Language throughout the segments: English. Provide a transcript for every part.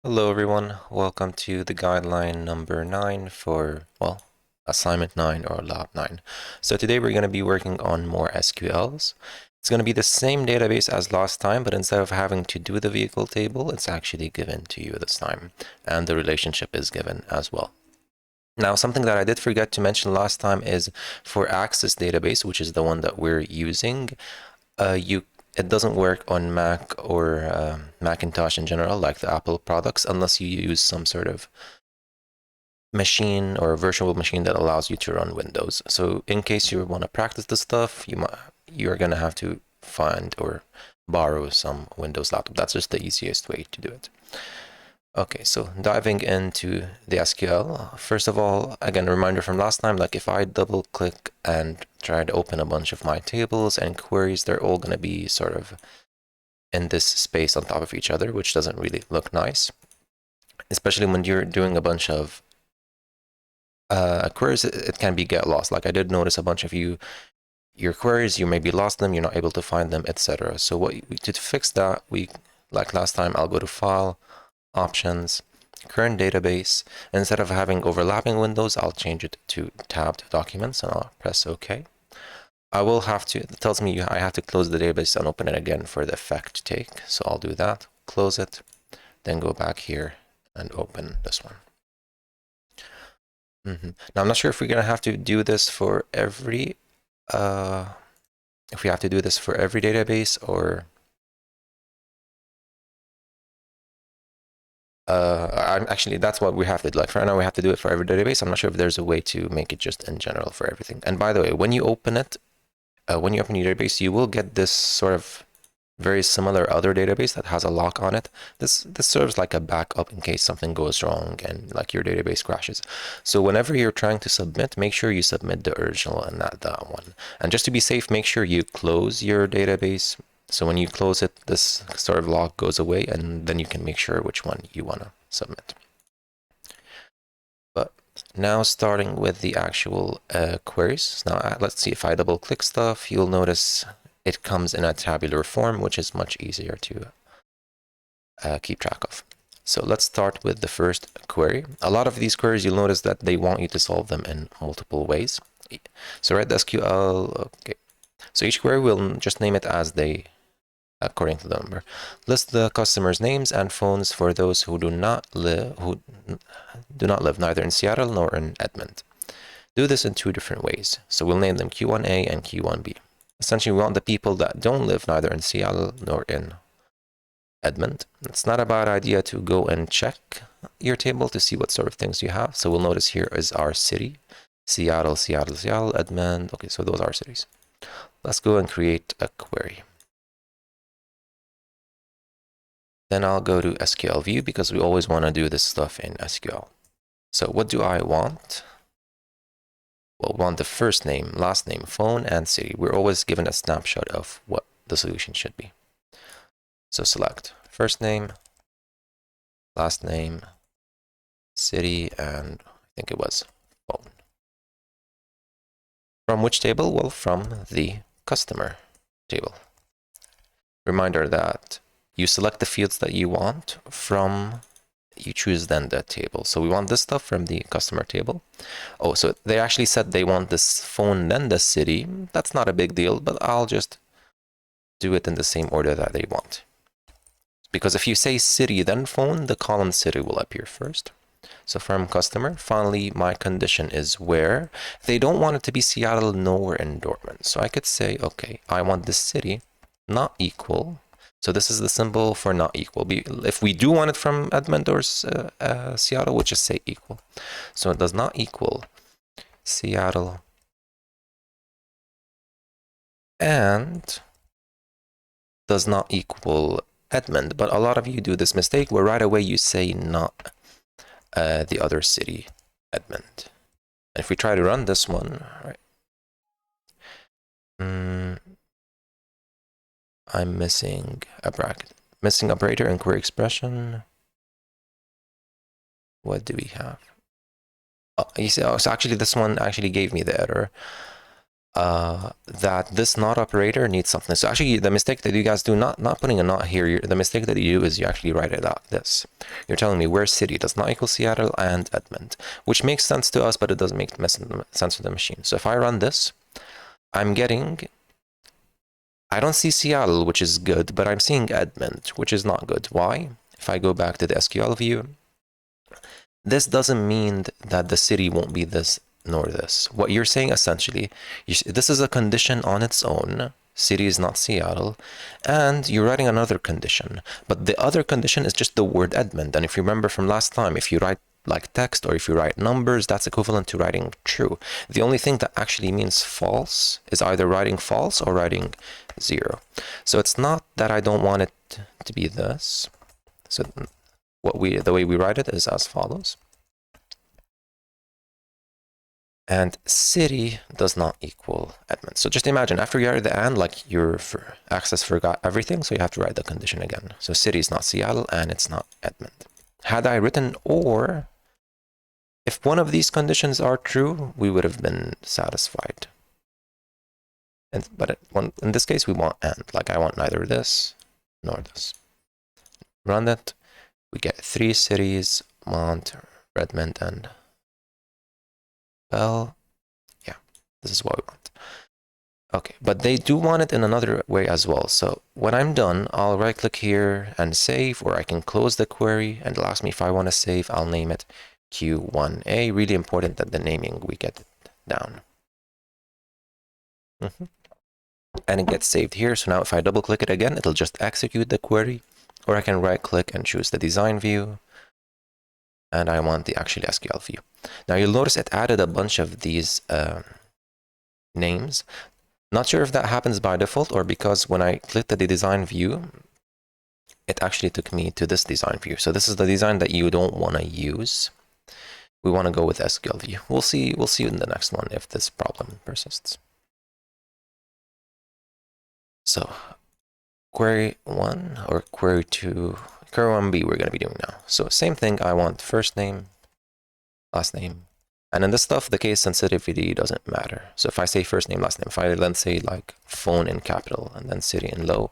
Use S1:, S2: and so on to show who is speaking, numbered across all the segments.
S1: Hello everyone, welcome to the guideline number 9 for, well, assignment 9 or lab 9. So today we're going to be working on more SQLs. It's going to be the same database as last time, but instead of having to do the vehicle table, it's actually given to you this time, and the relationship is given as well. Now, something that I did forget to mention last time is for Access database, which is the one that we're using, it doesn't work on Mac or Macintosh in general, like the Apple products, unless you use some sort of machine or virtual machine that allows you to run Windows. So in case you want to practice this stuff, you're gonna have to find or borrow some Windows laptop. That's just the easiest way to do it. Okay, so diving into the SQL, first of all, again, a reminder from last time, like if I double click and try to open a bunch of my tables and queries, they're all going to be sort of in this space on top of each other, which doesn't really look nice, especially when you're doing a bunch of queries. It can be get lost. Like I did notice a bunch of your queries, you maybe lost them, you're not able to find them, etc. So to fix that, like last time, I'll go to File, Options, Current Database. Instead of having overlapping windows, I'll change it to tabbed documents, and I'll press OK. It tells me I have to close the database and open it again for the effect to take. So I'll do that, close it, then go back here and open this one. Now I'm not sure if we're gonna have to do this for every, if we have to do this for every database or actually, that's what we have to do. Like for right now, we have to do it for every database. I'm not sure if there's a way to make it just in general for everything. And by the way, when you open it, when you open your database, you will get this sort of very similar other database that has a lock on it. This serves like a backup in case something goes wrong and like your database crashes. So whenever you're trying to submit, make sure you submit the original and not that one. And just to be safe, make sure you close your database. So when you close it, this sort of lock goes away, and then you can make sure which one you want to submit. But now starting with the actual queries. Now let's see, if I double click stuff, you'll notice it comes in a tabular form, which is much easier to keep track of. So let's start with the first query. A lot of these queries, you'll notice that they want you to solve them in multiple ways. So write the SQL, okay. So each query will just name it as according to the number. List the customers' names and phones for those who do not live neither in Seattle nor in Edmond. Do this in two different ways. So we'll name them Q1A and Q1B. Essentially, we want the people that don't live neither in Seattle nor in Edmond. It's not a bad idea to go and check your table to see what sort of things you have. So we'll notice here is our city, Seattle, Seattle, Seattle, Edmond. Okay, so those are cities. Let's go and create a query. Then I'll go to SQL view because we always want to do this stuff in SQL. So what do I want? Well, we want the first name, last name, phone, and city. We're always given a snapshot of what the solution should be. So select first name, last name, city, and I think it was phone. From which table? Well, from the customer table. Reminder that you select the fields that you want from, you choose then the table. So we want this stuff from the customer table. Oh, so they actually said they want this phone, then the city. That's not a big deal, but I'll just do it in the same order that they want. Because if you say city, then phone, the column city will appear first. So from customer, finally, my condition is where. They don't want it to be Seattle, nowhere in Dortmund. So I could say, okay, I want this city not equal. So this is the symbol for not equal. If we do want it from Edmond or Seattle, we'll just say equal. So it does not equal Seattle and does not equal Edmond. But a lot of you do this mistake where right away you say not the other city, Edmond. And if we try to run this one, right? I'm missing a bracket. Missing operator and query expression. What do we have? Oh, you see, oh, so actually this one actually gave me the error. that this not operator needs something. So actually, the mistake that you guys do, not putting a not here, the mistake that you do is you actually write it out this. You're telling me where city does not equal Seattle and Edmond, which makes sense to us, but it doesn't make sense to the machine. So if I run this, I'm getting, I don't see Seattle, which is good, but I'm seeing Edmond, which is not good. Why? If I go back to the SQL view, this doesn't mean that the city won't be this nor this. What you're saying essentially, this is a condition on its own. City is not Seattle. And you're writing another condition. But the other condition is just the word Edmond. And if you remember from last time, if you write like text or if you write numbers, that's equivalent to writing true. The only thing that actually means false is either writing false or writing 0. So it's not that I don't want it to be this. So the way we write it is as follows. And city does not equal Edmond. So just imagine after you added the and, like your access forgot everything, so you have to write the condition again. So city is not Seattle and it's not Edmond. Had I written or, if one of these conditions are true, we would have been satisfied. But in this case, we want and. Like I want neither this nor this. Run that. We get 3 cities, Mont, Redmond, and Bell. Yeah, this is what we want. Okay, but they do want it in another way as well. So when I'm done, I'll right click here and save, or I can close the query and it'll ask me if I want to save. I'll name it Q1A. Really important that the naming, we get it down. And it gets saved here. So now if I double click it again, it'll just execute the query, or I can right click and choose the design view. And I want the actual SQL view. Now you'll notice it added a bunch of these names. Not sure if that happens by default or because when I clicked at the design view, it actually took me to this design view. So this is the design that you don't want to use. We want to go with SQL view. We'll see in the next one if this problem persists. So query 1 or query 2, query 1b we're going to be doing now. So same thing, I want first name, last name. And in this stuff, the case sensitivity doesn't matter. So if I say first name, last name, if I then say like phone in capital and then city in low,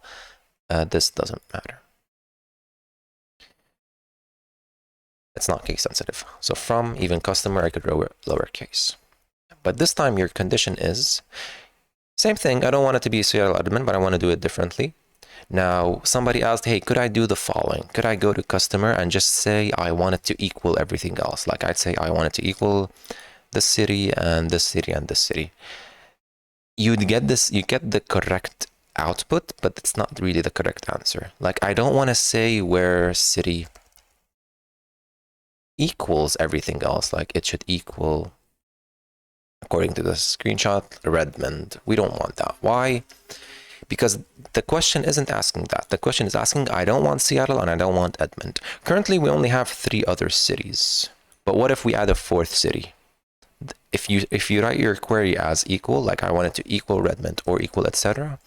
S1: this doesn't matter. It's not case sensitive. So from, even customer, I could lowercase. But this time your condition is, same thing, I don't want it to be Seattle admin, but I want to do it differently. Now, somebody asked, hey, could I do the following? Could I go to customer and just say I want it to equal everything else? Like I'd say I want it to equal this city and this city and this city. You'd get this, you get the correct output, but it's not really the correct answer. Like I don't want to say where city equals everything else. Like it should equal, according to the screenshot, Redmond. We don't want that. Why? Because the question isn't asking that. The question is asking, I don't want Seattle and I don't want Edmond. Currently, we only have 3 other cities. But what if we add a 4th city? If you write your query as equal, like I want it to equal Redmond or equal, etc.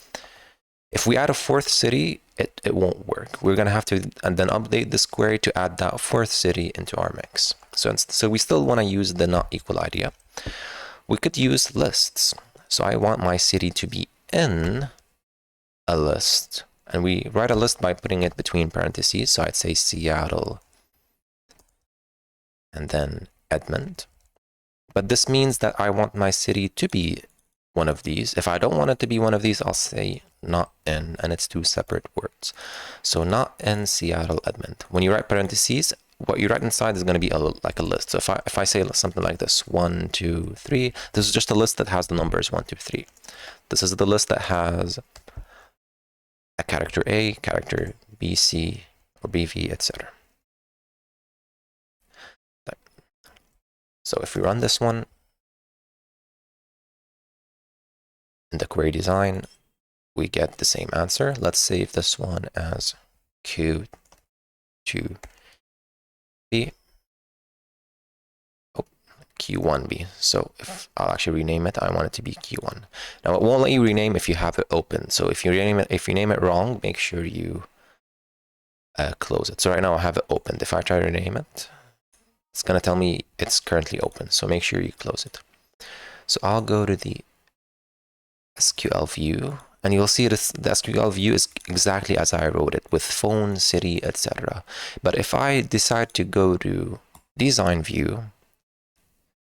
S1: If we add a 4th city, it won't work. We're going to have to and then update this query to add that 4th city into our mix. So we still want to use the not equal idea. We could use lists. So I want my city to be in a list, and we write a list by putting it between parentheses. So I'd say Seattle and then Edmond. But this means that I want my city to be one of these. If I don't want it to be one of these, I'll say not in, and it's 2 separate words. So not in Seattle Edmond. When you write parentheses, what you write inside is going to be like a list. So if I say something like this, 1, 2, 3, this is just a list that has the numbers 1, 2, 3. This is the list that has a character A, character B, C, or BV, etc. So if we run this one in the query design, we get the same answer. Let's save this one as Q2B. Oh, Q1B. So if I'll actually rename it, I want it to be Q1. Now it won't let you rename if you have it open. So if you name it wrong, make sure you close it. So right now I have it opened. If I try to rename it, it's going to tell me it's currently open. So make sure you close it. So I'll go to the SQL view, and you'll see this, the SQL view is exactly as I wrote it, with phone, city, etc. But if I decide to go to design view,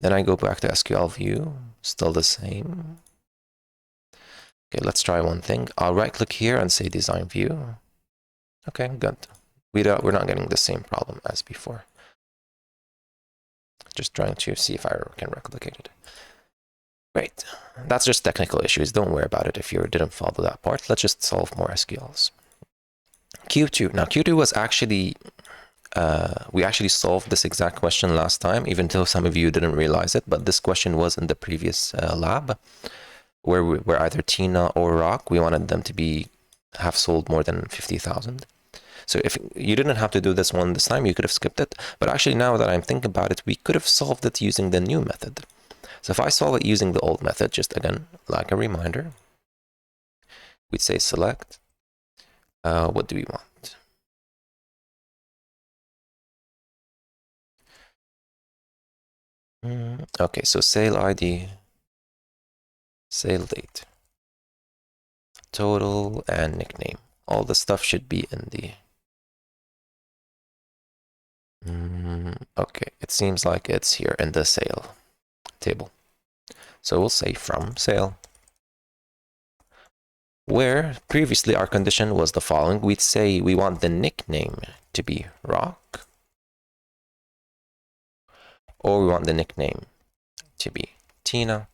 S1: then I go back to SQL view, still the same. Okay, let's try one thing. I'll right click here and say design view. Okay, good. We're not getting the same problem as before. Just trying to see if I can replicate it. Great. That's just technical issues. Don't worry about it if you didn't follow that part. Let's just solve more SQLs. Q2. Now, Q2 was actually, we actually solved this exact question last time, even though some of you didn't realize it, but this question was in the previous lab, where either Tina or Rock, we wanted them to have sold more than 50,000. So if you didn't have to do this one this time, you could have skipped it. But actually, now that I'm thinking about it, we could have solved it using the new method. So if I solve it using the old method, just again, like a reminder, we'd say select. What do we want? Okay, so sale ID, sale date, total, and nickname. All the stuff should be in the... okay, it seems like it's here in the sale table. So we'll say from sale, where previously our condition was the following. We'd say we want the nickname to be Rock, or we want the nickname to be Tina.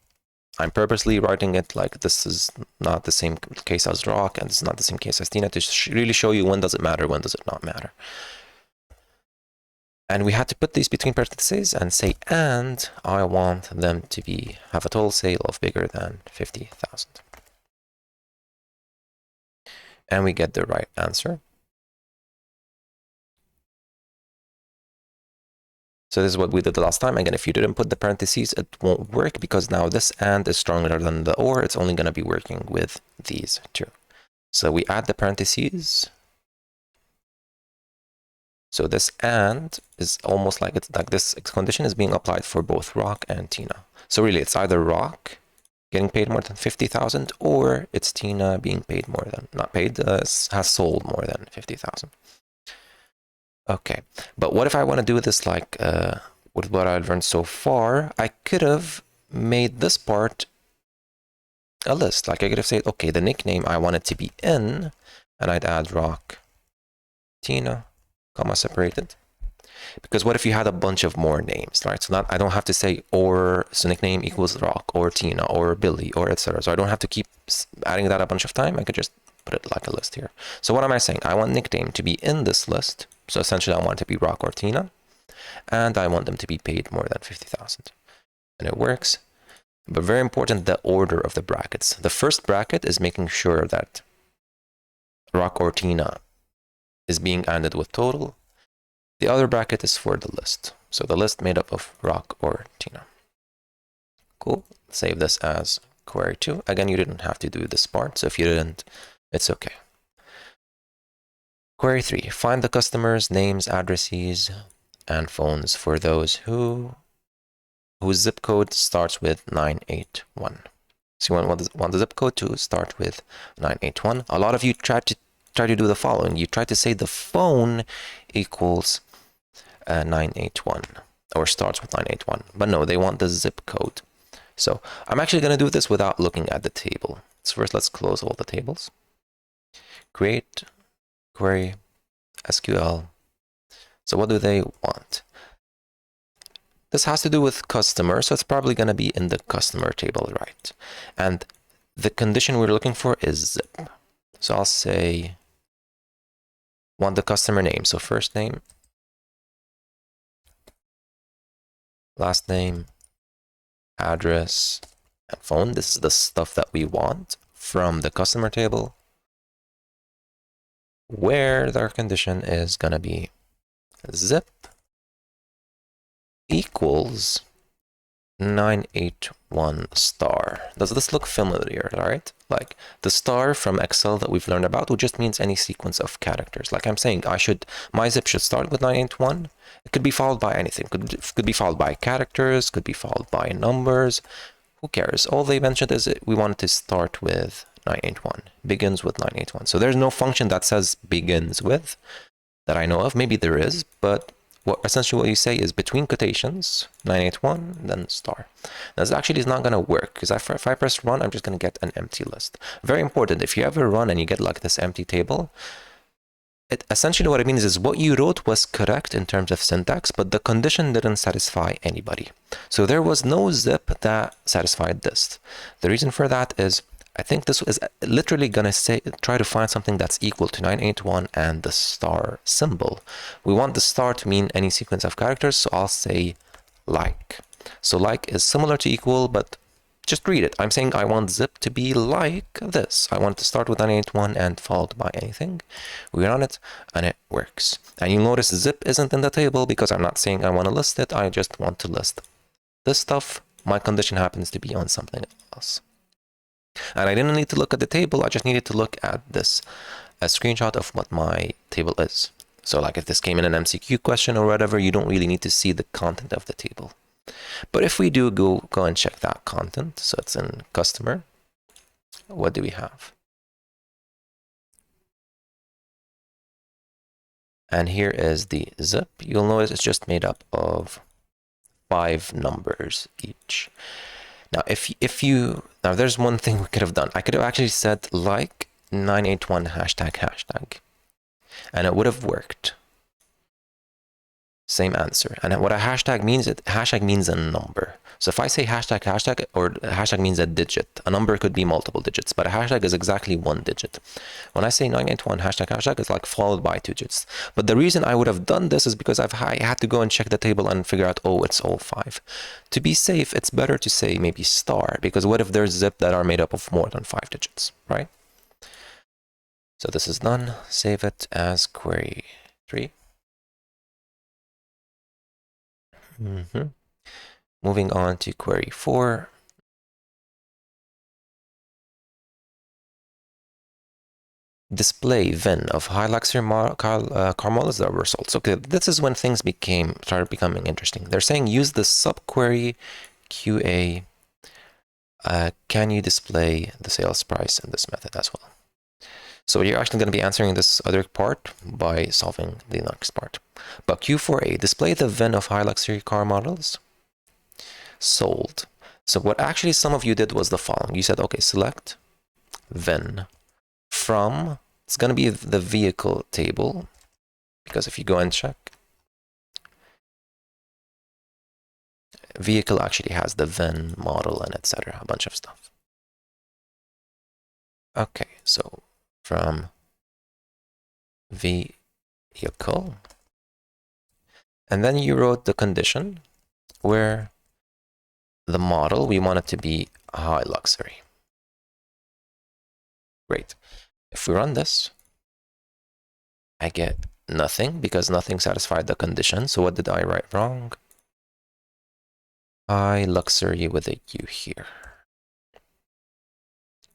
S1: I'm purposely writing it like this is not the same case as Rock, and it's not the same case as Tina, to really show you when does it matter, when does it not matter. And we had to put these between parentheses and say, and I want them to have a total sale of bigger than 50,000. And we get the right answer. So this is what we did the last time. Again, if you didn't put the parentheses, it won't work because now this and is stronger than the or. It's only going to be working with these two. So we add the parentheses. So this and is almost like it's like this condition is being applied for both Rock and Tina. So really, it's either Rock getting paid more than 50,000, or it's Tina being paid more than, not paid, has sold more than 50,000. Okay, but what if I want to do this like with what I've learned so far? I could have made this part a list. Like I could have said, okay, the nickname I want it to be in, and I'd add Rock, Tina, comma separated. Because what if you had a bunch of more names, right? So I don't have to say or, so nickname equals Rock or Tina or Billy or etc. So I don't have to keep adding that a bunch of time. I could just put it like a list here. So what am I saying? I want nickname to be in this list. So essentially I want it to be Rock or Tina, and I want them to be paid more than 50,000. And it works. But very important, the order of the brackets. The first bracket is making sure that Rock or Tina is being added with total. The other bracket is for the list. So the list made up of Rock or Tina. Cool. Save this as query 2. Again, you didn't have to do this part, so if you didn't, it's okay. Query 3. Find the customers' names, addresses, and phones for those whose zip code starts with 981. So you want the zip code to start with 981. A lot of you try to do the following. You try to say the phone equals 981 or starts with 981, but no, they want the zip code. So I'm actually going to do this without looking at the table. So first, let's close all the tables. Create query SQL. So what do they want? This has to do with customer, so it's probably going to be in the customer table, right? And the condition we're looking for is zip. So I'll say want the customer name. So first name, last name, address, and phone. This is the stuff that we want from the customer table, where their condition is going to be zip equals 981 star. Does this look familiar, right? Like the star from Excel that we've learned about, which just means any sequence of characters. Like I'm saying, my zip should start with 981. It could be followed by anything. Could be followed by characters, could be followed by numbers, who cares? All they mentioned is we wanted to start with 981, begins with 981. So there's no function that says begins with that I know of. Maybe there is, but essentially what you say is between quotations, 981, then star. This actually is not going to work, because if I press run, I'm just going to get an empty list. Very important, if you ever run and you get like this empty table, essentially what it means is what you wrote was correct in terms of syntax, but the condition didn't satisfy anybody. So there was no zip that satisfied this. The reason for that is I think this is literally going to try to find something that's equal to 981 and the star symbol. We want the star to mean any sequence of characters, so I'll say like. So like is similar to equal, but just read it. I'm saying I want zip to be like this. I want to start with 981 and followed by anything. We run it and it works. And you'll notice zip isn't in the table because I'm not saying I want to list it. I just want to list this stuff. My condition happens to be on something else. And I didn't need to look at the table. I just needed to look at this, a screenshot of what my table is. So like if this came in an MCQ question or whatever, you don't really need to see the content of the table. But if we do go and check that content, so it's in customer, what do we have? And here is the zip. You'll notice it's just made up of 5 numbers each. Now, now there's one thing we could have done. I could have actually said like 981 hashtag, and it would have worked. Same answer. And what a hashtag means, hashtag means a number. So if I say hashtag, or hashtag means a digit, a number could be multiple digits, but a hashtag is exactly 1 digit. When I say 981 hashtag, it's like followed by 2 digits. But the reason I would have done this is because I had to go and check the table and figure out, oh, it's all 5. To be safe, it's better to say maybe star, because what if there's zip that are made up of more than 5 digits, right? So this is done. Save it as query 3. Moving on to query 4. Display VIN of high luxury car models that were sold. So okay, this is when things started becoming interesting. They're saying use the subquery QA. Can you display the sales price in this method as well? So you're actually going to be answering this other part by solving the next part. But Q4A, display the VIN of high luxury car models sold. So what actually some of you did was the following. You said, okay, select VIN from, it's going to be the vehicle table, because if you go and check, vehicle actually has the VIN, model, and etc., a bunch of stuff. Okay, so from vehicle, and then you wrote the condition where the model, we want it to be high luxury. Great. If we run this, I get nothing because nothing satisfied the condition. So what did I write wrong? High luxury with a U here.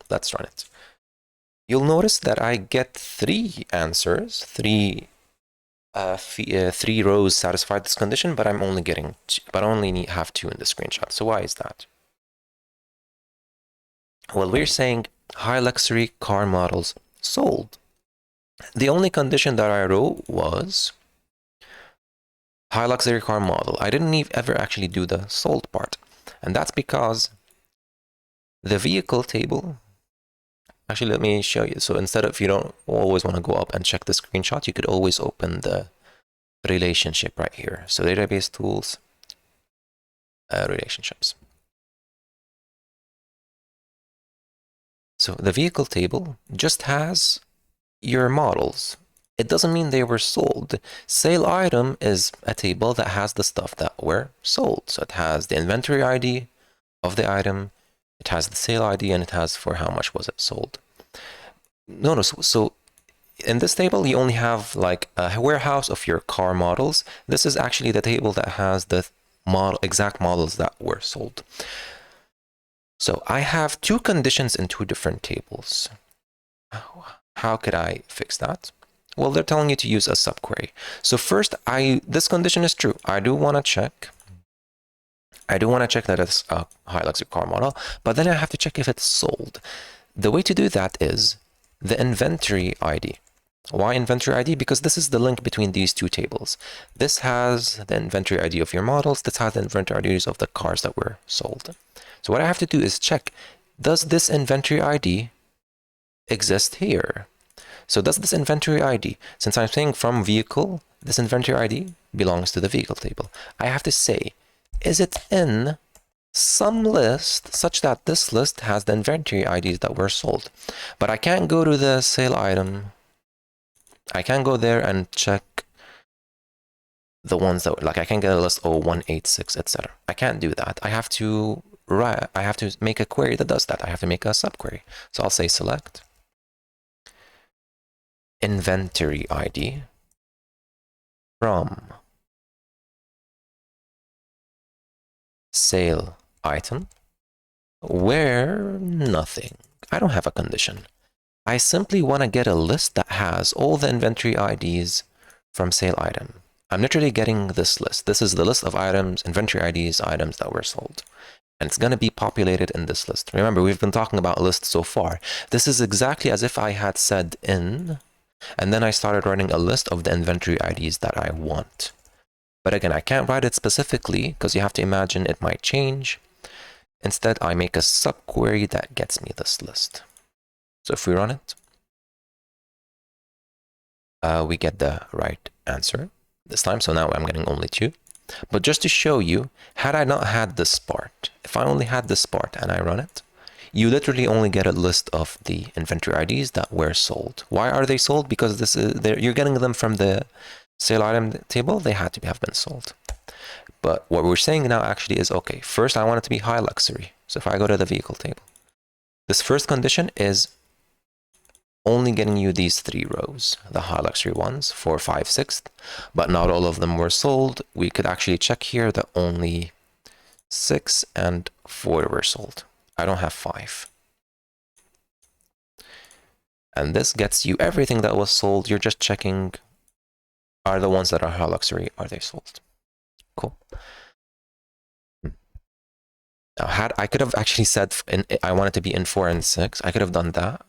S1: Let's run it. You'll notice that I get 3 answers, 3 rows satisfied this condition, but I'm only getting 2, but I only have 2 in the screenshot. So why is that? Well, we're saying high luxury car models sold. The only condition that I wrote was high luxury car model. I didn't ever actually do the sold part. And that's because the vehicle table, actually, let me show you. So instead of, you don't always want to go up and check the screenshot, you could always open the relationship right here. So database tools, relationships. So the vehicle table just has your models. It doesn't mean they were sold. Sale item is a table that has the stuff that were sold. So it has the inventory ID of the item, it has the sale ID, and it has for how much was it sold. Notice, so in this table, you only have like a warehouse of your car models. This is actually the table that has the exact models that were sold. So I have 2 conditions in 2 different tables. How could I fix that? Well, they're telling you to use a subquery. So first, this condition is true. I do want to check. I do want to check that it's a high luxury car model, but then I have to check if it's sold. The way to do that is the inventory ID. Why inventory ID? Because this is the link between these two tables. This has the inventory ID of your models. This has the inventory IDs of the cars that were sold. So what I have to do is check, does this inventory ID exist here? So does this inventory ID, since I'm saying from vehicle, this inventory ID belongs to the vehicle table. I have to say, is it in some list such that this list has the inventory IDs that were sold? But I can't go to the sale item. I can't go there and check the ones that, like, I can get a list 0186, etc. I can't do that. I have to make a query that does that. I have to make a subquery. So I'll say select inventory ID from sale item where nothing. I don't have a condition. I simply want to get a list that has all the inventory IDs from sale item. I'm literally getting this list. This is the list of items, inventory IDs, items that were sold. And it's going to be populated in this list. Remember, we've been talking about lists so far. This is exactly as if I had said in, and then I started writing a list of the inventory IDs that I want. But again, I can't write it specifically because you have to imagine it might change. Instead, I make a subquery that gets me this list. So if we run it, we get the right answer this time. So now I'm getting only 2. But just to show you, had I not had this part, if I only had this part and I run it, you literally only get a list of the inventory IDs that were sold. Why are they sold? Because this is you're getting them from the sale item table. They had to have been sold. But what we're saying now actually is, okay, first I want it to be high luxury. So if I go to the vehicle table, this first condition is only getting you these 3 rows, the high luxury ones, 4, 5, 6, but not all of them were sold. We could actually check here that only 6 and 4 were sold. I don't have 5. And this gets you everything that was sold. You're just checking, are the ones that are high luxury, are they sold? Cool. Now, I could have actually said I want it to be in 4 and 6. I could have done that.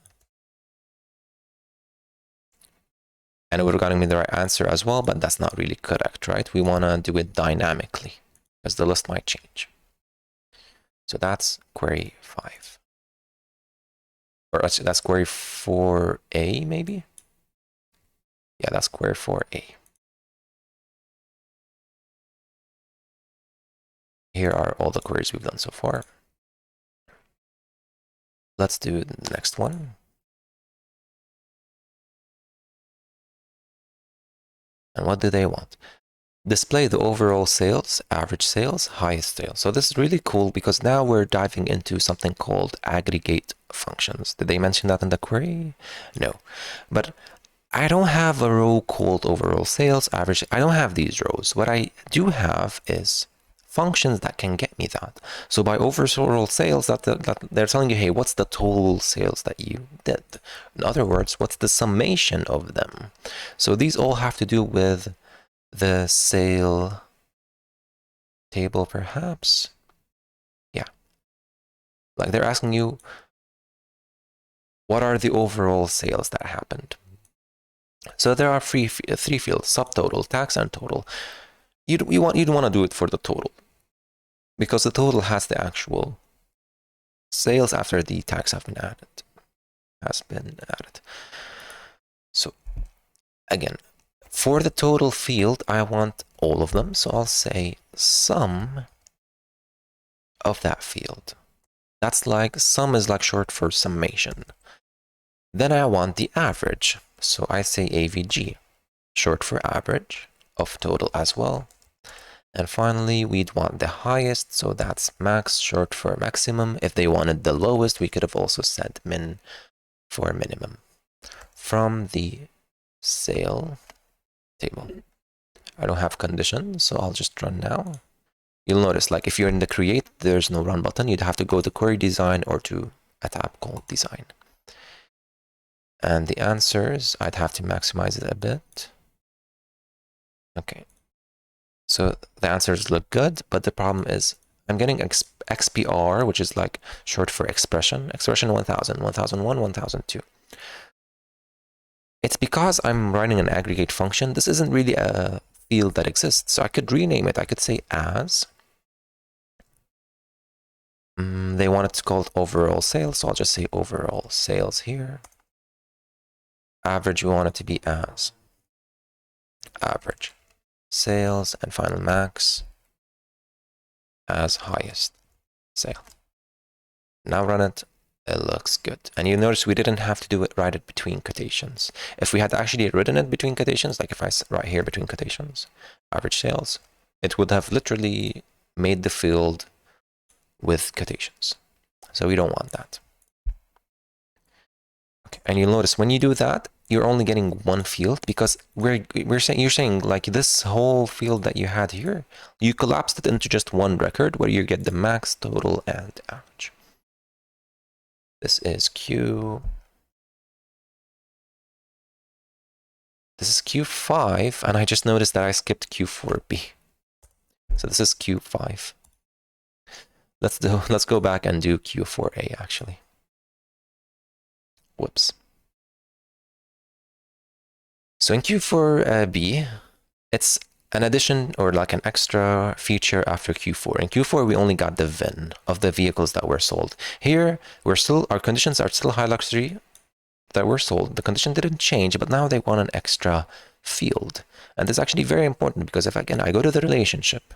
S1: And it would have gotten me the right answer as well, but that's not really correct, right? We want to do it dynamically because the list might change. So that's query 5. Or actually, that's query 4a, maybe? Yeah, that's query 4a. Here are all the queries we've done so far. Let's do the next one. And what do they want? Display the overall sales, average sales, highest sales. So this is really cool because now we're diving into something called aggregate functions. Did they mention that in the query? No. But I don't have a row called overall sales, average. I don't have these rows. What I do have is functions that can get me that. So by overall sales, that they're telling you, hey, what's the total sales that you did? In other words, what's the summation of them? So these all have to do with the sale table, perhaps. Yeah. Like they're asking you, what are the overall sales that happened? So there are three fields: subtotal, tax, and total. You'd want to do it for the total because the total has the actual sales after the tax has been added. So again, for the total field, I want all of them. So I'll say sum of that field. That's like, sum is like short for summation. Then I want the average. So I say AVG, short for average of total as well. And finally, we'd want the highest. So that's max, short for maximum. If they wanted the lowest, we could have also said min for minimum from the sale table. I don't have conditions, so I'll just run now. You'll notice, like, if you're in the create, there's no run button. You'd have to go to query design or to a tab called design. And the answers, I'd have to maximize it a bit. Okay. So the answers look good, but the problem is I'm getting XPR, which is like short for expression 1000, 1001, 1002. It's because I'm writing an aggregate function. This isn't really a field that exists. So I could rename it. I could say as. They want it called overall sales, so I'll just say overall sales here. Average, we want it to be as average sales, and final max as highest sale. Now run it. It looks good. And you notice we didn't have to do it, write it between quotations. If we had actually written it between quotations, like if I write here between quotations, average sales, it would have literally made the field with quotations. So we don't want that. Okay. And you'll notice when you do that, you're only getting one field because you're saying like this whole field that you had here, you collapsed it into just one record where you get the max, total, and average. This is Q. This is Q5, and I just noticed that I skipped Q4B. So this is Q5. Let's go back and do Q4A actually. Whoops. So in Q4B, it's an addition or like an extra feature after Q4. In Q4, we only got the VIN of the vehicles that were sold. Here, our conditions are still high luxury that were sold. The condition didn't change, but now they want an extra field. And this is actually very important because if again, I go to the relationship,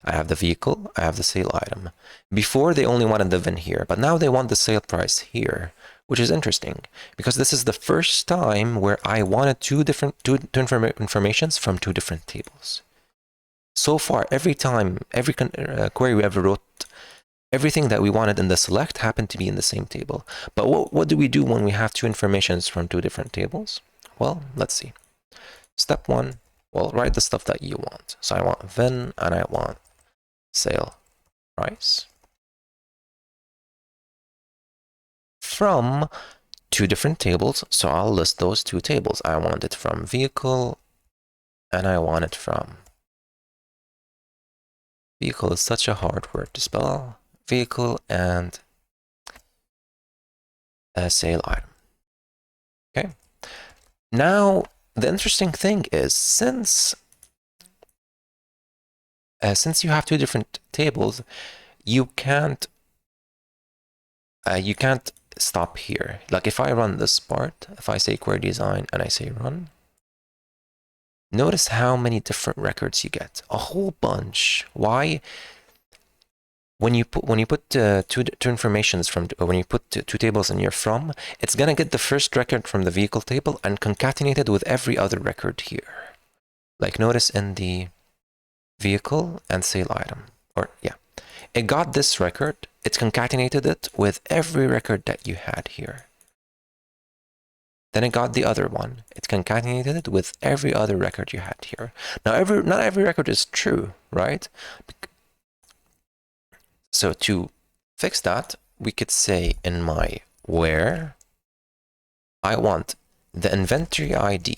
S1: I have the vehicle, I have the sale item. Before they only wanted the VIN here, but now they want the sale price here, which is interesting because this is the first time where I wanted two informations from two different tables. So far, every time, every query we ever wrote, everything that we wanted in the select happened to be in the same table. But what do we do when we have two informations from two different tables? Well, let's see. Step 1, well, write the stuff that you want. So I want VIN and I want sale price from two different tables. So I'll list those two tables. I want it from vehicle and I want it from vehicle is such a hard word to spell. Vehicle and a sale item. Okay. Now the interesting thing is since you have two different tables, you can't stop here. Like if I run this part, if I say query design and I say run, notice how many different records you get. A whole bunch. Why? When you put two informations from, or when you put two tables in your from, it's gonna get the first record from the vehicle table and concatenate it with every other record here. Like notice in the vehicle and sale item, or yeah, it got this record, it's concatenated it with every record that you had here. Then it got the other one, it's concatenated it with every other record you had here. Now not every record is true, right? So to fix that, we could say in my where I want the inventory ID.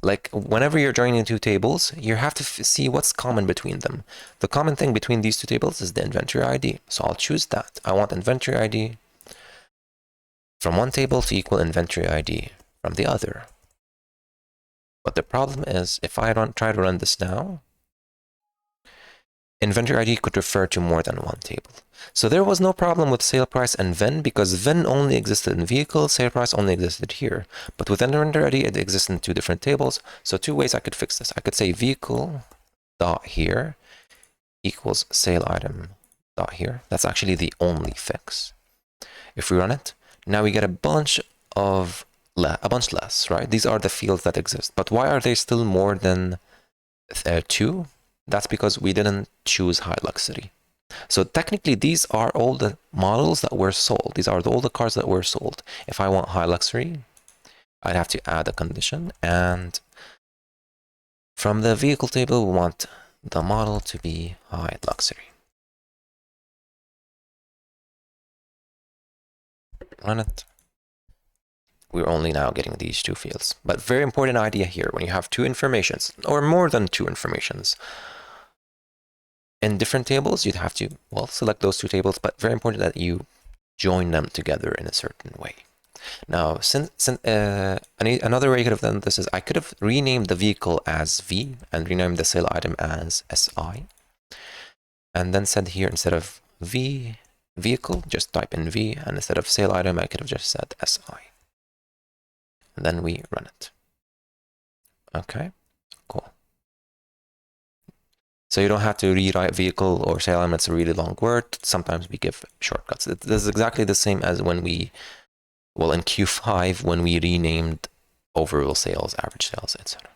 S1: Like whenever you're joining two tables, you have to see what's common between them. The common thing between these two tables is the inventory ID. So I'll choose that. I want inventory ID from one table to equal inventory ID from the other. But the problem is if I try to run this now, inventory ID could refer to more than one table. So there was no problem with sale price and VIN because VIN only existed in vehicle, sale price only existed here. But with inventory ID, it exists in two different tables. So two ways I could fix this. I could say vehicle dot here equals sale item dot here. That's actually the only fix. If we run it, now we get a bunch less, right? These are the fields that exist. But why are they still more than 2? That's because we didn't choose high luxury. So technically, these are all the models that were sold. These are all the cars that were sold. If I want high luxury, I'd have to add a condition. And from the vehicle table, we want the model to be high luxury. Run it. We're only now getting these two fields. But very important idea here, when you have two informations, or more than two informations, in different tables, you'd have to, well, select those two tables, but very important that you join them together in a certain way. Now, another way I could have done this is I could have renamed the vehicle as V and renamed the sale item as SI. And then said here, instead of V vehicle, just type in V, and instead of sale item, I could have just said SI. And then we run it. Okay, cool. So you don't have to rewrite vehicle or sale item. It's a really long word. Sometimes we give shortcuts. This is exactly the same as when we, well, in Q5, when we renamed overall sales, average sales, etc.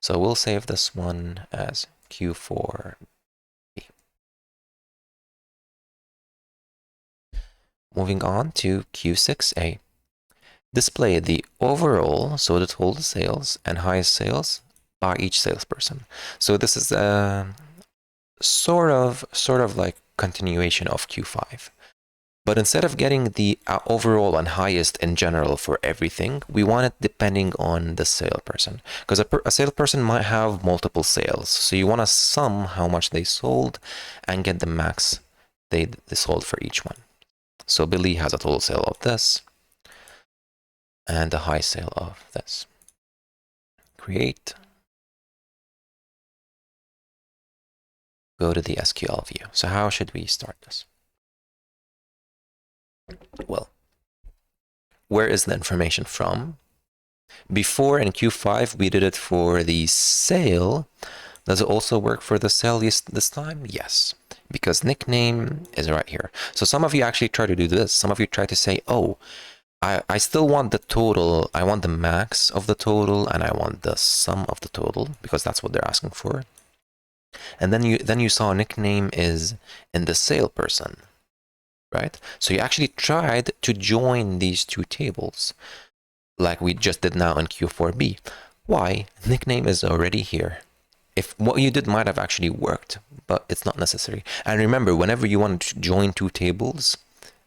S1: So we'll save this one as Q4B. Moving on to Q6A. Display the overall, so the total sales and highest sales by each salesperson. So this is a sort of like continuation of Q5. But instead of getting the overall and highest in general for everything, we want it depending on the salesperson. Because a salesperson might have multiple sales. So you want to sum how much they sold and get the max they sold for each one. So Billy has a total sale of this and a high sale of this. Create. Go to the SQL view. So how should we start this? Well, where is the information from? Before in Q5, we did it for the sale. Does it also work for the sale this time? Yes, because nickname is right here. So some of you actually try to do this. Some of you try to say, oh, I still want the total. I want the max of the total and I want the sum of the total because that's what they're asking for. And then you saw nickname is in the sale person, right? So you actually tried to join these two tables like we just did now in Q4B. Why? Nickname is already here. If what you did might have actually worked, but it's not necessary. And remember, whenever you want to join two tables,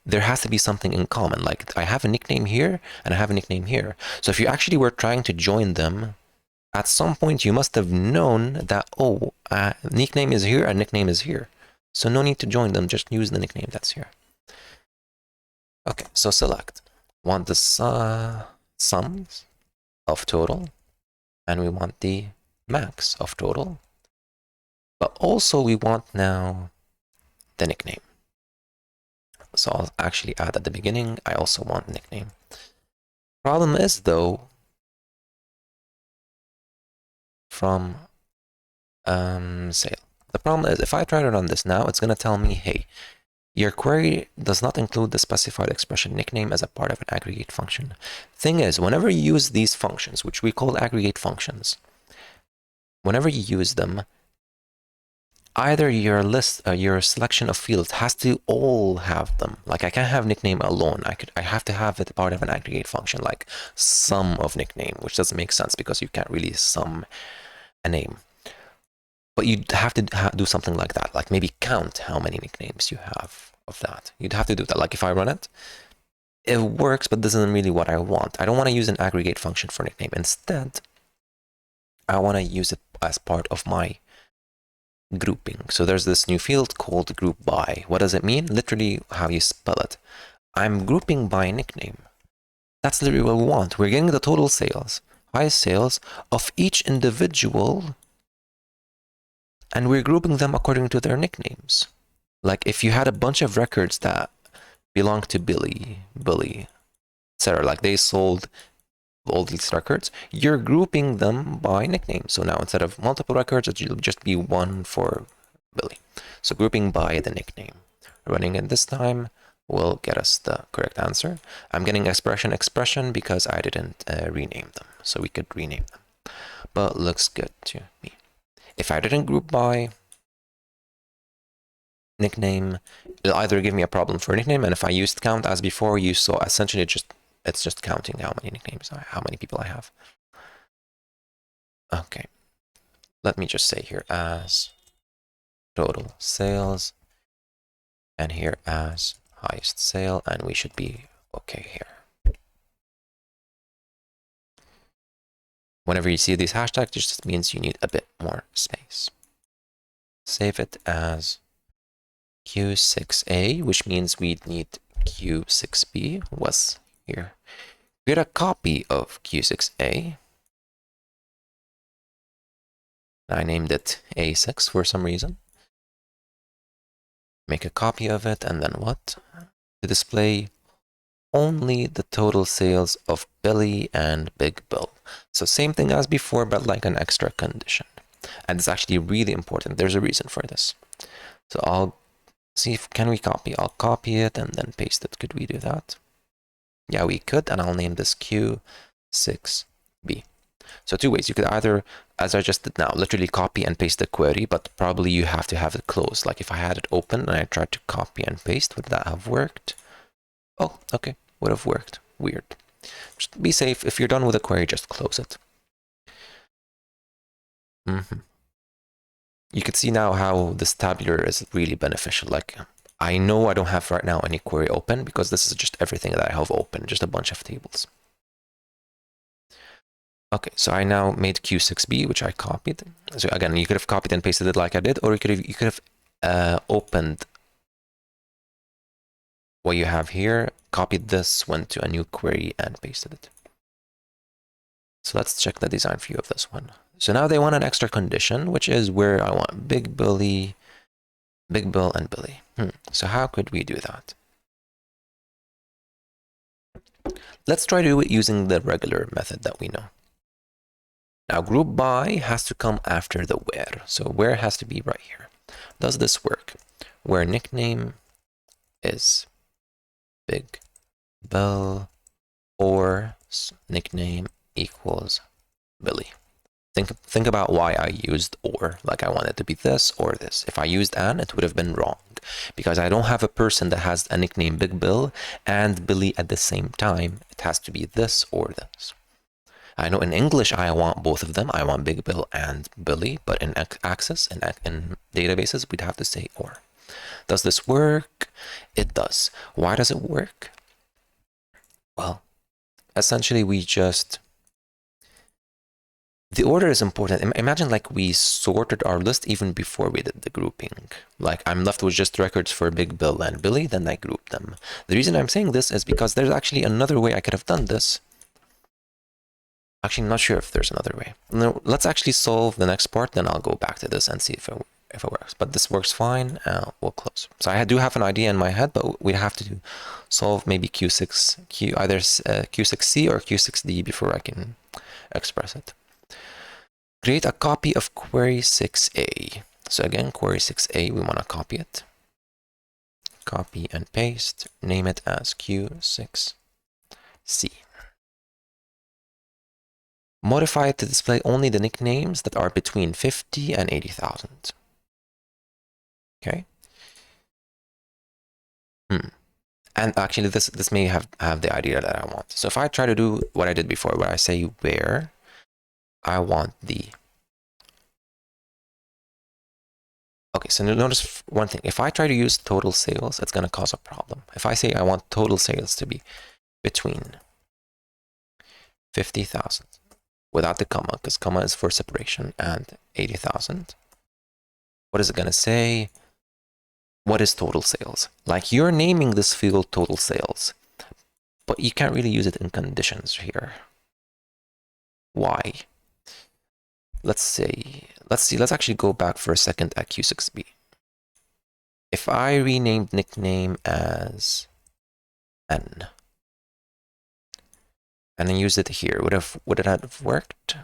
S1: there has to be something in common. Like I have a nickname here and I have a nickname here. So if you actually were trying to join them, at some point you must have known that, oh, nickname is here and nickname is here. So no need to join them, just use the nickname that's here. Okay, so select. Want the sums of total, and we want the max of total. But also we want now the nickname. So I'll actually add at the beginning, I also want nickname. Problem is though, from sale. The problem is if I try to run this now, it's going to tell me, hey, your query does not include the specified expression nickname as a part of an aggregate function. Thing is, whenever you use these functions, which we call aggregate functions, whenever you use them, either your list, your selection of fields has to all have them. Like I can't have nickname alone. I have to have it part of an aggregate function, like sum of nickname, which doesn't make sense because you can't really sum a name. But you'd have to do something like that, like maybe count how many nicknames you have of that. You'd have to do that. Like if I run it, it works, but this isn't really what I want. I don't want to use an aggregate function for nickname. Instead, I want to use it as part of my grouping. So there's this new field called group by. What does it mean? Literally how you spell it. I'm grouping by nickname. That's literally what we want. We're getting the total sales, highest sales of each individual, and we're grouping them according to their nicknames. Like if you had a bunch of records that belong to Billy, etc., like they sold all these records, you're grouping them by nickname. So now instead of multiple records, it'll just be one for Billy. So grouping by the nickname. Running it this time will get us the correct answer. I'm getting expression because I didn't rename them. So we could rename them. But looks good to me. If I didn't group by nickname, it'll either give me a problem for nickname, and if I used count as before, you saw essentially it's just counting how many nicknames, how many people I have. Okay, let me just say here as total sales, and here as highest sale, and we should be okay here. Whenever you see these hashtags, it just means you need a bit more space. save it as Q6A, which means we need Q6B was here. Create a copy of Q6A. I named it A6 for some reason. Make a copy of it, and then what? To display only the total sales of Billy and Big Bill. So same thing as before, but like an extra condition. And it's actually really important. There's a reason for this. So I'll see if can we copy. I'll copy it and then paste it. Could we do that? Yeah, we could, and I'll name this Q6B. So two ways. You could either, as I just did now, literally copy and paste the query, but probably you have to have it closed. Like if I had it open and I tried to copy and paste, would that have worked? Oh, okay, would have worked. Weird. Just be safe. If you're done with the query, just close it. You can see now how this tabular is really beneficial. Like I know I don't have right now any query open because this is just everything that I have open, just a bunch of tables. Okay, so I now made Q6B, which I copied. So again, you could have copied and pasted it like I did, or you could have opened what you have here, copied this, went to a new query and pasted it. So let's check the design view of this one. So now they want an extra condition, which is where I want Big Bill and Billy. So how could we do that? Let's try to do it using the regular method that we know. Now group by has to come after the where. So where has to be right here. Does this work? Where nickname is Big Bill or nickname equals Billy. Think about why I used or, like I want it to be this or this. If I used and, it would have been wrong because I don't have a person that has a nickname Big Bill and Billy at the same time. It has to be this or this. I know in English I want both of them. I want Big Bill and Billy, but in Access and in databases we'd have to say or. Does this work? It does. Why does it work? Well, essentially we just, the order is important. Imagine like we sorted our list even before we did the grouping. Like I'm left with just records for Big Bill and Billy, then I group them. The reason I'm saying this is because there's actually another way I could have done this. Actually, I'm not sure if there's another way. No, let's actually solve the next part, then I'll go back to this and see if it works. But this works fine, we'll close. So I do have an idea in my head, but we have to solve maybe either Q6C or Q6D before I can express it. Create a copy of query 6A. So again, query 6A, we want to copy it. Copy and paste, name it as Q6C. Modify it to display only the nicknames that are between 50 and 80,000. Okay. And actually, this may have the idea that I want. So if I try to do what I did before, where I say where I want the. Okay, so notice one thing. If I try to use total sales, it's going to cause a problem. If I say I want total sales to be between 50,000 without the comma, because comma is for separation, and 80,000, what is it going to say? What is total sales? Like you're naming this field total sales, but you can't really use it in conditions here. Why? Let's actually go back for a second at Q6B. If I renamed nickname as N and then used it here, would it have worked?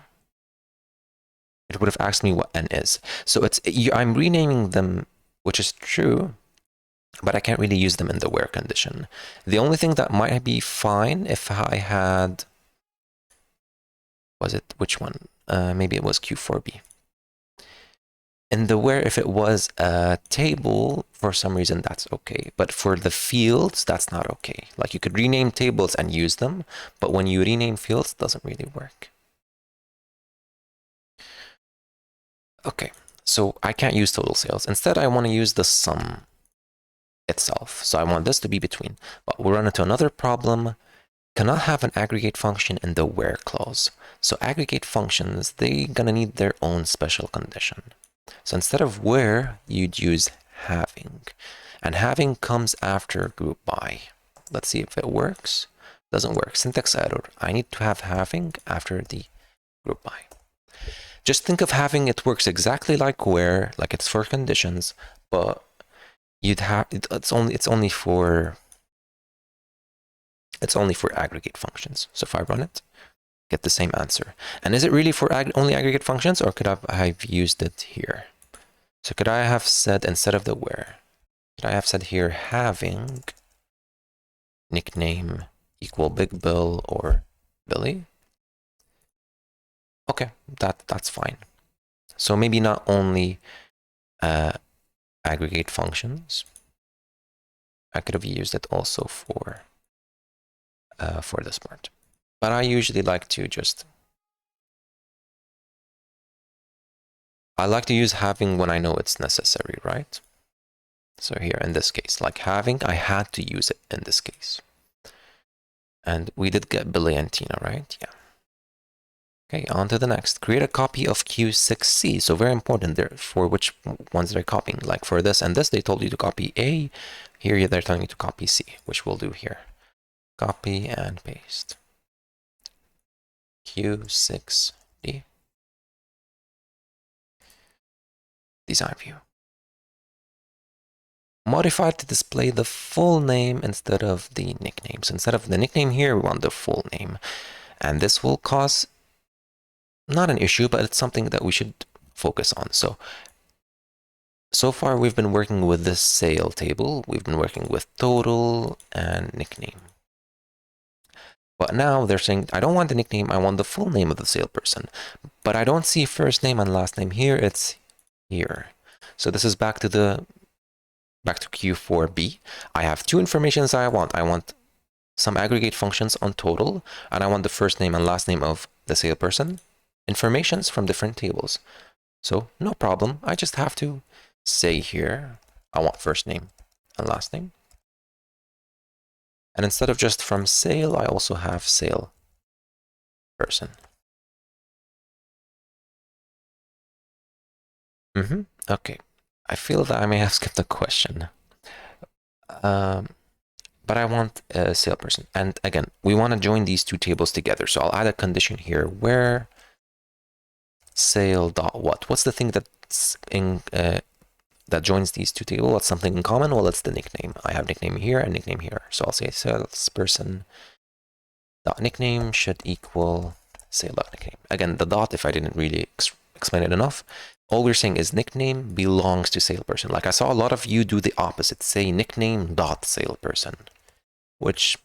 S1: It would have asked me what N is. So I'm renaming them, which is true, but I can't really use them in the where condition. The only thing that might be fine if I had, which one? Maybe it was Q4B. In the where, if it was a table, for some reason, that's okay. But for the fields, that's not okay. Like you could rename tables and use them, but when you rename fields, it doesn't really work. Okay, so I can't use total sales. Instead, I want to use the sum itself. So I want this to be between. But we'll run into another problem. Cannot have an aggregate function in the where clause. So aggregate functions, they're gonna need their own special condition. So instead of where, you'd use having. And having comes after group by. Let's see if it works. Doesn't work. Syntax error. I need to have having after the group by. Just think of having, it works exactly like where, like it's for conditions, but you'd have it's only for aggregate functions. So if I run it, get the same answer. And is it really for only aggregate functions, or could I've used it here? So could I have said, instead of the where, could I have said here having nickname equal Big Bill or Billy? Okay, that's fine. So maybe not only aggregate functions, I could have used it also for this part. But I usually like to I like to use having when I know it's necessary, right? So here in this case, like having, I had to use it in this case. And we did get Billy and Tina, right? Yeah. Okay, on to the next. Create a copy of Q6C. So very important there for which ones they're copying. Like for this and this, they told you to copy A. Here they're telling you to copy C, which we'll do here. Copy and paste. Q6D. Design view. Modify to display the full name instead of the nickname. So instead of the nickname here, we want the full name. And this will cause not an issue, but it's something that we should focus on. So far we've been working with this sale table. We've been working with total and nickname. But now they're saying, I don't want the nickname, I want the full name of the salesperson. But I don't see first name and last name here, it's here. So this is back to Q4B. I have two informations I want. I want some aggregate functions on total, and I want the first name and last name of the salesperson, informations from different tables. So no problem. I just have to say here, I want first name and last name. And instead of just from sale, I also have sale person. Okay. I feel that I may have skipped a question. But I want a salesperson. And again, we want to join these two tables together. So I'll add a condition here where sale.what. What's the thing that's in that joins these two tables? What's something in common? Well, it's the nickname. I have nickname here and nickname here. So I'll say salesperson dot nickname should equal sale.nickname. Again, the dot, if I didn't really explain it enough, all we're saying is nickname belongs to salesperson. Like I saw a lot of you do the opposite, say nickname dot salesperson, which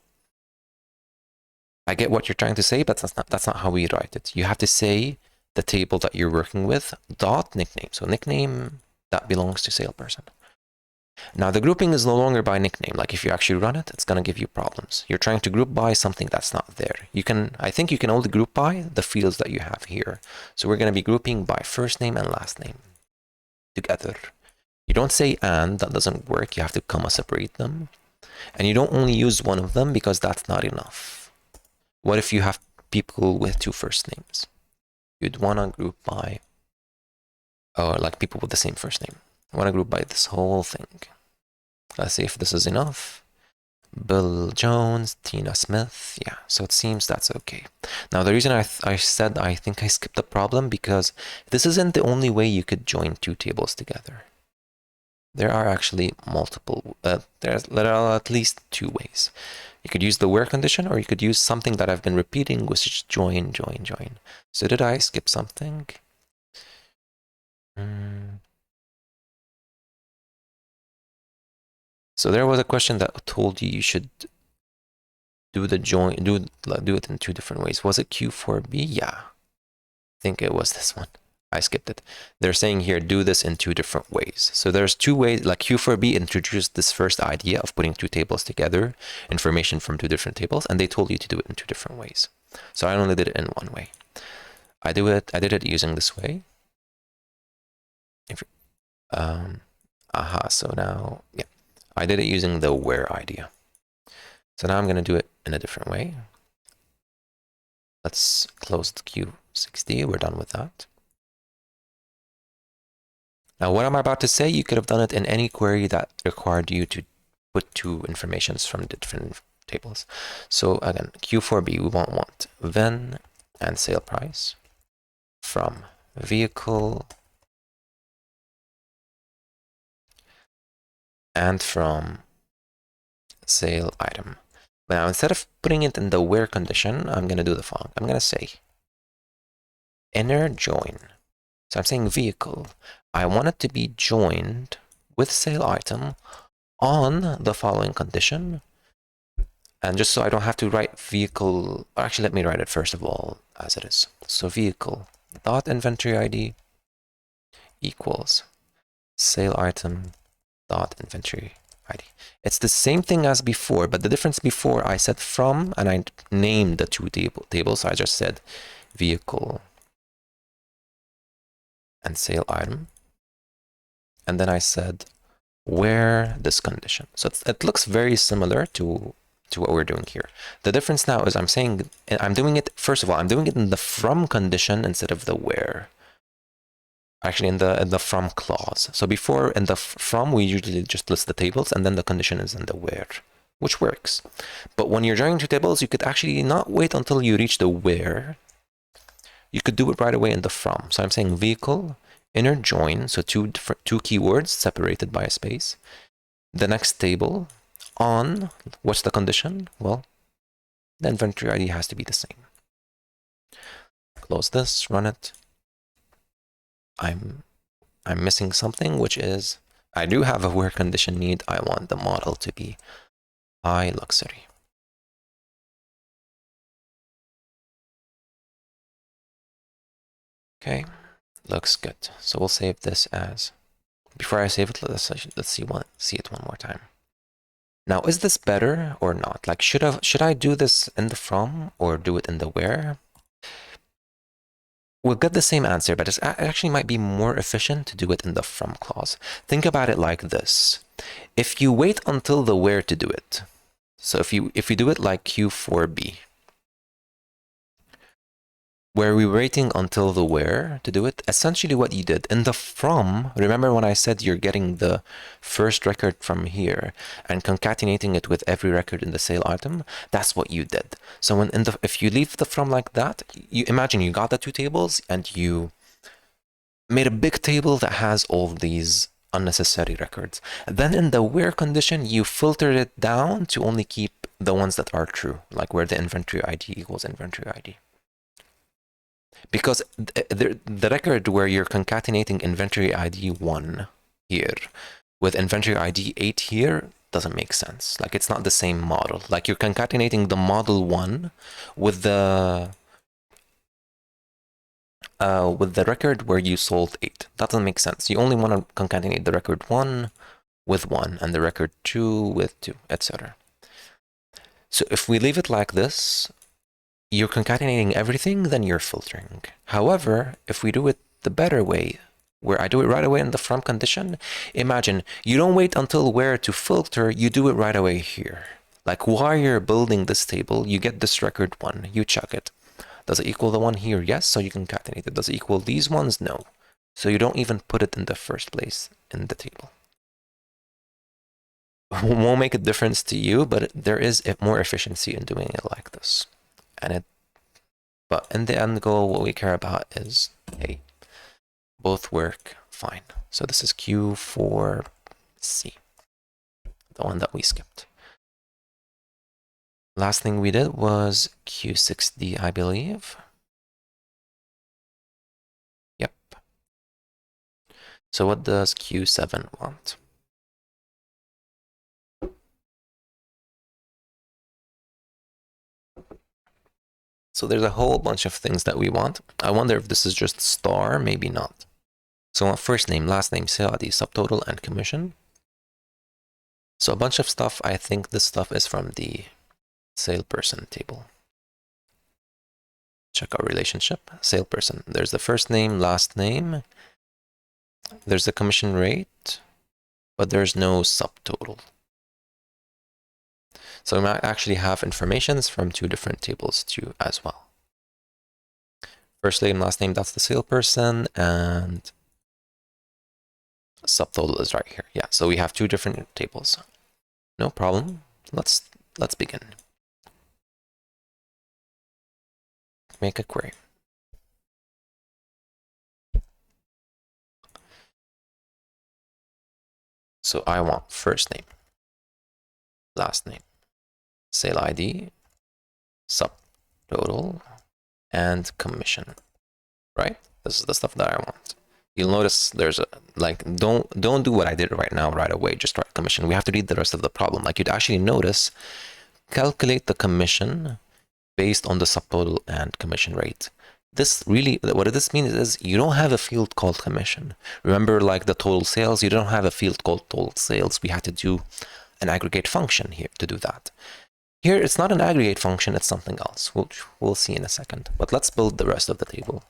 S1: I get what you're trying to say, but that's not how we write it. You have to say the table that you're working with dot nickname. So nickname that belongs to salesperson. Now the grouping is no longer by nickname. Like if you actually run it, it's going to give you problems. You're trying to group by something that's not there. I think you can only group by the fields that you have here. So we're going to be grouping by first name and last name together. You don't say and, that doesn't work. You have to comma separate them. And you don't only use one of them because that's not enough. What if you have people with two first names? You'd want to group by, or like people with the same first name. I want to group by this whole thing. Let's see if this is enough. Bill Jones, Tina Smith. Yeah, so it seems that's okay. Now, the reason I said I think I skipped the problem because this isn't the only way you could join two tables together. There are actually multiple, there are at least two ways. You could use the where condition, or you could use something that I've been repeating, which is join, join, join. So did I skip something? So there was a question that told you should do the join, do it in two different ways. Was it Q4B? Yeah, I think it was this one. I skipped it. They're saying here, do this in two different ways. So there's two ways, like Q4B introduced this first idea of putting two tables together, information from two different tables, and they told you to do it in two different ways. So I only did it in one way. I did it using this way. So now, yeah, I did it using the where idea. So now I'm going to do it in a different way. Let's close the Q60. We're done with that. Now, what I'm about to say, you could have done it in any query that required you to put two informations from different tables. So again, Q4B, we want VIN and sale price from vehicle and from sale item. Now, instead of putting it in the where condition, I'm going to do the following. I'm going to say inner join. So I'm saying vehicle. I want it to be joined with sale item on the following condition. And just so I don't have to write vehicle, actually, let me write it first of all as it is. So vehicle dot inventory ID equals sale item dot inventory ID. It's the same thing as before, but the difference before I said from and I named the two tables. So I just said vehicle and sale item. And then I said where this condition. So it looks very similar to what we're doing here. The difference now is I'm saying, I'm doing it, first of all, I'm doing it in the from condition instead of the where. Actually, in the from clause. So before in the from, we usually just list the tables, and then the condition is in the where, which works. But when you're joining two tables, you could actually not wait until you reach the where. You could do it right away in the from. So I'm saying vehicle, inner join, so two keywords separated by a space. The next table, on, what's the condition? Well, the inventory ID has to be the same. Close this, run it. I'm missing something, which is I do have a where condition need. I want the model to be high luxury. Okay, looks good. So we'll save this as. Before I save it, let's see it one more time. Now, is this better or not? Like, should I do this in the from or do it in the where? We'll get the same answer, but it actually might be more efficient to do it in the from clause. Think about it like this. If you wait until the where to do it, so if you do it like Q4B, where we're waiting until the where to do it, essentially what you did in the from, remember when I said you're getting the first record from here and concatenating it with every record in the sale item, that's what you did. So if you leave the from like that, you imagine you got the two tables and you made a big table that has all these unnecessary records. Then in the where condition, you filtered it down to only keep the ones that are true, like where the inventory ID equals inventory ID. Because the record where you're concatenating inventory ID 1 here with inventory ID 8 here doesn't make sense. Like, it's not the same model. Like, you're concatenating the model 1 with the record where you sold 8. That doesn't make sense. You only want to concatenate the record 1 with 1 and the record 2 with 2, etc. So if we leave it like this, you're concatenating everything, then you're filtering. However, if we do it the better way, where I do it right away in the from condition, imagine you don't wait until where to filter, you do it right away here. Like, while you're building this table, you get this record 1, you check it. Does it equal the one here? Yes, so you concatenate it. Does it equal these ones? No. So you don't even put it in the first place in the table. Won't make a difference to you, but there is more efficiency in doing it like this. But in the end goal, what we care about is, hey, both work fine. So this is Q4C, the one that we skipped. Last thing we did was Q6D, I believe. Yep. So what does Q7 want? So there's a whole bunch of things that we want. I wonder if this is just star, maybe not. So I want first name, last name, sale ID, subtotal, and commission. So a bunch of stuff. I think this stuff is from the salesperson table. Check our relationship, salesperson. There's the first name, last name. There's the commission rate, but there's no subtotal. So we might actually have informations from two different tables too as well. First name, last name, that's the salesperson, and subtotal is right here. Yeah, so we have two different tables. No problem. Let's begin. Make a query. So I want first name, last name, sale ID, subtotal, and commission. Right? This is the stuff that I want. You'll notice there's a, like, don't do what I did right now right away. Just write commission. We have to read the rest of the problem. Like, you'd actually notice, calculate the commission based on the subtotal and commission rate. This really, what this means is you don't have a field called commission. Remember, like the total sales, you don't have a field called total sales. We had to do an aggregate function here to do that. Here, it's not an aggregate function, it's something else, which we'll see in a second. But let's build the rest of the table.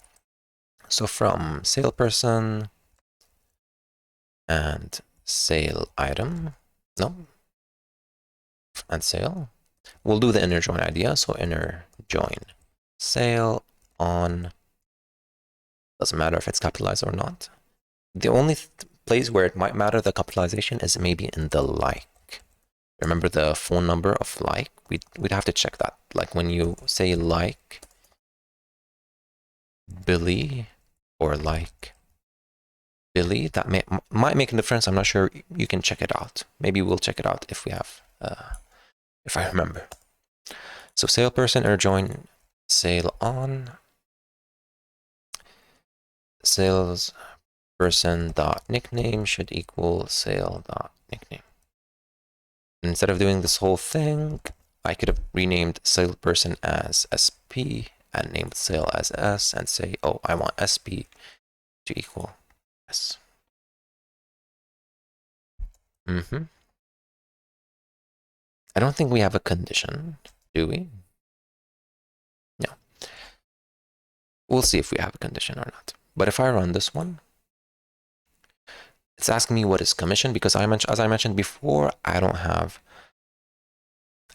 S1: So from salesperson and sale item, no, and sale, we'll do the inner join idea. So inner join sale on, doesn't matter if it's capitalized or not. The only place where it might matter the capitalization is maybe in the like. Remember the phone number of like? We'd have to check that. Like when you say like Billy or like Billy, that might make a difference. I'm not sure. You can check it out. Maybe we'll check it out if we have, if I remember. So salesperson or join sale on salesperson dot nickname should equal sale dot nickname. Instead of doing this whole thing, I could have renamed salesperson as SP and named sale as S and say, oh, I want SP to equal S. I don't think we have a condition, do we? No. We'll see if we have a condition or not. But if I run this one, it's asking me what is commission because as I mentioned before, I don't have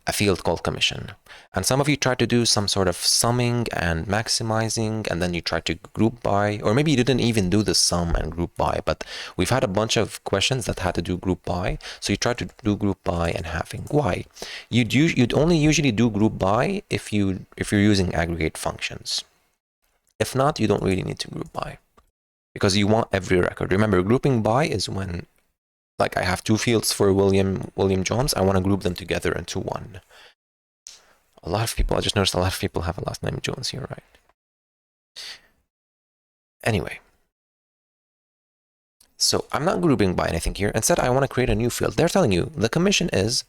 S1: a field called commission. And some of you tried to do some sort of summing and maximizing, and then you tried to group by, or maybe you didn't even do the sum and group by, but we've had a bunch of questions that had to do group by. So you tried to do group by and having. Why? You'd only usually do group by if you're using aggregate functions. If not, you don't really need to group by because you want every record. Remember, grouping by is when, like, I have two fields for William Jones. I want to group them together into one. A lot of people, I just noticed a lot of people have a last name Jones here, right? Anyway. So I'm not grouping by anything here. Instead, I want to create a new field. They're telling you the commission is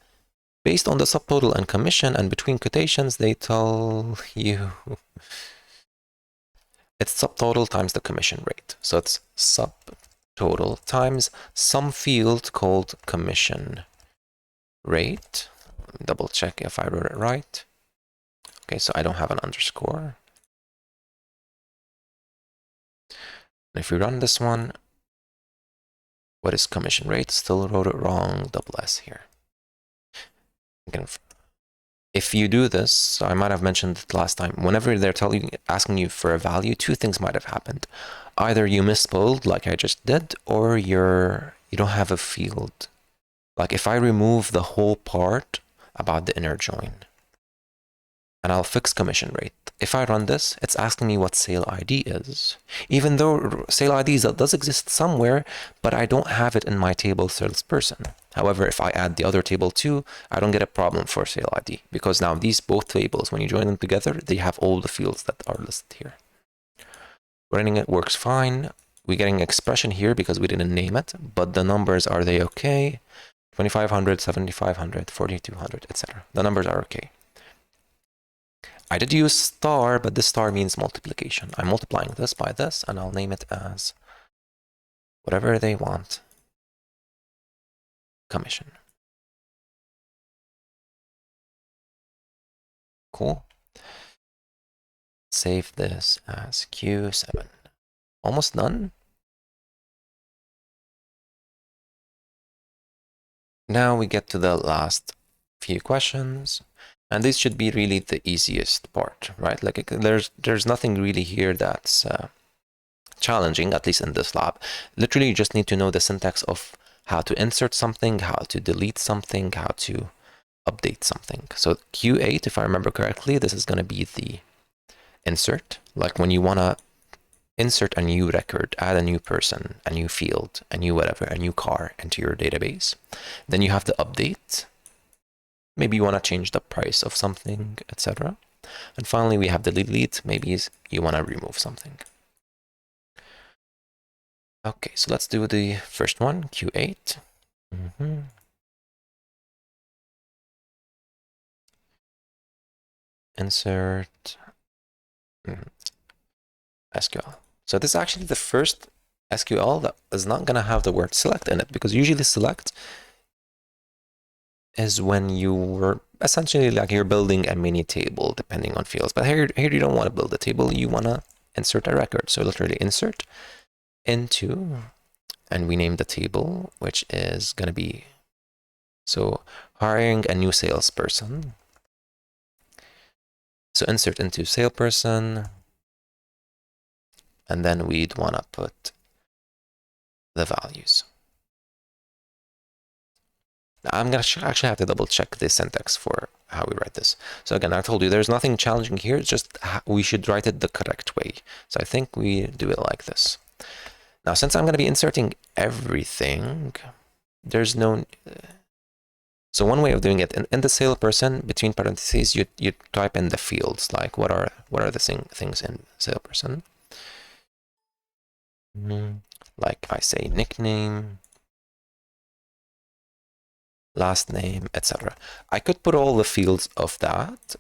S1: based on the subtotal and commission, and between quotations, they tell you it's subtotal times the commission rate. So it's subtotal times some field called commission rate. Double check if I wrote it right. Okay, so I don't have an underscore. If we run this one, what is commission rate? Still wrote it wrong, double S here. If you do this, so I might have mentioned it last time, whenever they're asking you for a value, two things might have happened. Either you misspelled like I just did, or you don't have a field. Like if I remove the whole part about the inner join, and I'll fix commission rate. If I run this, it's asking me what sale ID is. Even though sale ID does exist somewhere, but I don't have it in my table salesperson. However, if I add the other table too, I don't get a problem for sale ID because now these both tables, when you join them together, they have all the fields that are listed here. Running it works fine. We're getting expression here because we didn't name it, but the numbers, are they okay? 2500, 7500, 4200, etc. The numbers are okay. I did use star, but this star means multiplication. I'm multiplying this by this, and I'll name it as whatever they want. Commission. Cool. Save this as Q7. Almost done. Now we get to the last few questions. And this should be really the easiest part, right? Like there's nothing really here that's challenging, at least in this lab. Literally, you just need to know the syntax of how to insert something, how to delete something, how to update something. So Q8, if I remember correctly, this is going to be the insert. Like when you want to insert a new record, add a new person, a new field, a new whatever, a new car into your database. Then you have the update. Maybe you want to change the price of something, etc. And finally, we have the delete. Maybe you want to remove something. Okay, so let's do the first one, Q8. Insert SQL. So this is actually the first SQL that is not going to have the word select in it, because usually select is when you're essentially like you're building a mini table depending on fields. But here you don't want to build a table, you want to insert a record. So literally insert into, and we name the table, which is going to be, so hiring a new salesperson. So insert into salesperson, and then we'd want to put the values. Now I'm going to actually have to double check the syntax for how we write this. So again, I told you there's nothing challenging here. It's just we should write it the correct way. So I think we do it like this. Now, since I'm going to be inserting everything, there's no... So one way of doing it, in the salesperson, between parentheses, you type in the fields, like what are the things in salesperson. Like I say nickname, last name, etc. I could put all the fields of that,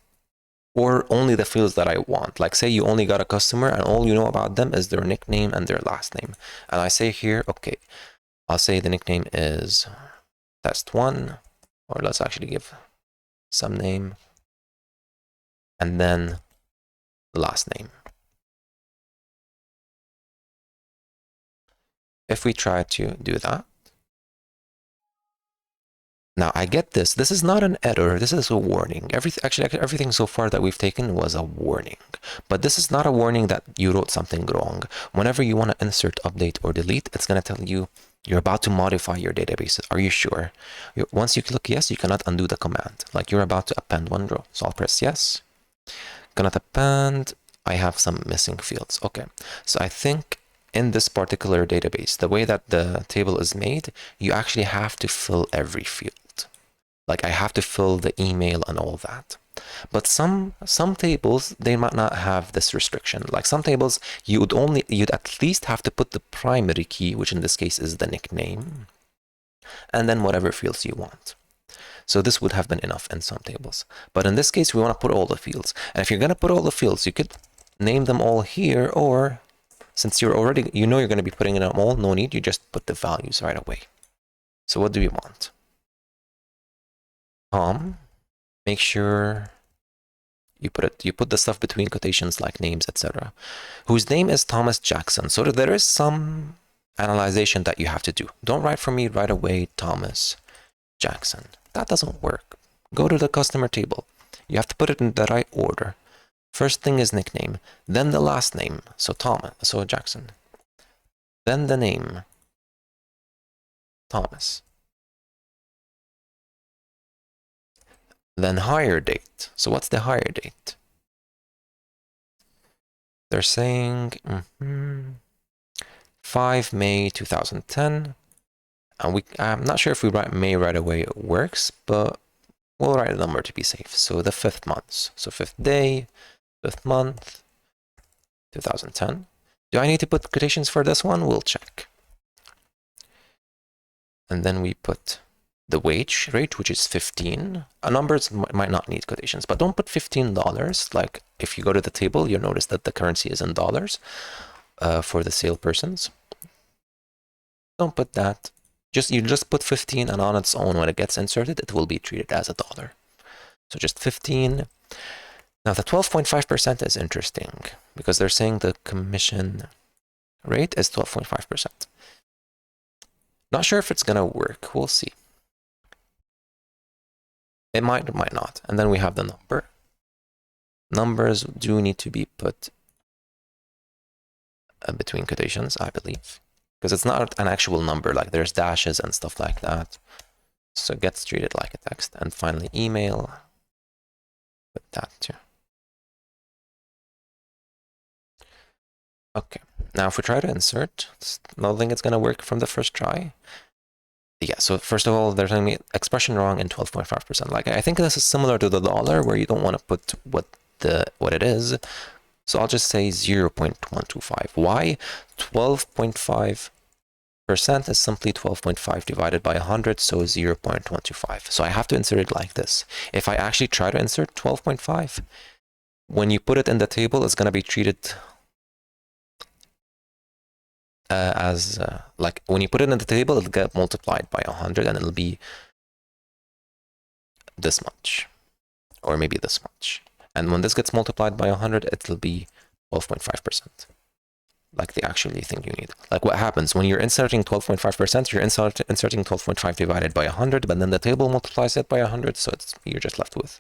S1: or only the fields that I want. Like say you only got a customer and all you know about them is their nickname and their last name. And I say here, okay, I'll say the nickname is test1, or let's actually give some name, and then last name. If we try to do that, now I get this. This is not an error. This is a warning. Actually, everything so far that we've taken was a warning. But this is not a warning that you wrote something wrong. Whenever you want to insert, update, or delete, it's going to tell you you're about to modify your database. Are you sure? Once you click yes, you cannot undo the command. Like you're about to append one row. So I'll press yes. Cannot append. I have some missing fields. Okay. So I think in this particular database, the way that the table is made, you actually have to fill every field. Like I have to fill the email and all that. But some tables, they might not have this restriction. Like some tables, you'd at least have to put the primary key, which in this case is the nickname, and then whatever fields you want. So this would have been enough in some tables. But in this case, we want to put all the fields. And if you're going to put all the fields, you could name them all here, or since you're already, you're going to be putting in them all, no need, you just put the values right away. So what do we want? Make sure you put the stuff between quotations like names, etc. Whose name is Thomas Jackson. So there is some analyzation that you have to do. Don't write for me right away, Thomas Jackson. That doesn't work. Go to the customer table. You have to put it in the right order. First thing is nickname, then the last name, so Jackson. Then the name, Thomas. Then hire date. So what's the hire date? They're saying 5 May 2010. And I'm not sure if we write May right away it works, but we'll write a number to be safe. So the 5th month. So 5th day, 5th month, 2010. Do I need to put quotations for this one? We'll check. And then we put the wage rate, which is 15. Numbers might not need quotations, but don't put $15. Like if you go to the table, you'll notice that the currency is in dollars for the salespersons. Don't put that. You just put 15, and on its own, when it gets inserted, it will be treated as $1. So just 15. Now the 12.5% is interesting because they're saying the commission rate is 12.5%. Not sure if it's gonna work. We'll see. It might or might not. And then we have the number. Numbers do need to be put between quotations, I believe, because it's not an actual number, like there's dashes and stuff like that. So it gets treated like a text. And finally, email, put that too. Okay, now if we try to insert, I don't think it's going to work from the first try. Yeah, so first of all, they're telling me expression wrong in 12.5%. Like, I think this is similar to the dollar, where you don't want to put what it is. So I'll just say 0.125. Why? 12.5% is simply 12.5 divided by 100, so 0.125. So I have to insert it like this. If I actually try to insert 12.5, when you put it in the table, it's going to be treated as like when you put it in the table, it'll get multiplied by 100 and it'll be this much, or maybe this much. And when this gets multiplied by 100, it'll be 12.5%. Like the actually thing you need. Like what happens when you're inserting 12.5%, you're inserting 12.5 divided by 100, but then the table multiplies it by 100, so you're just left with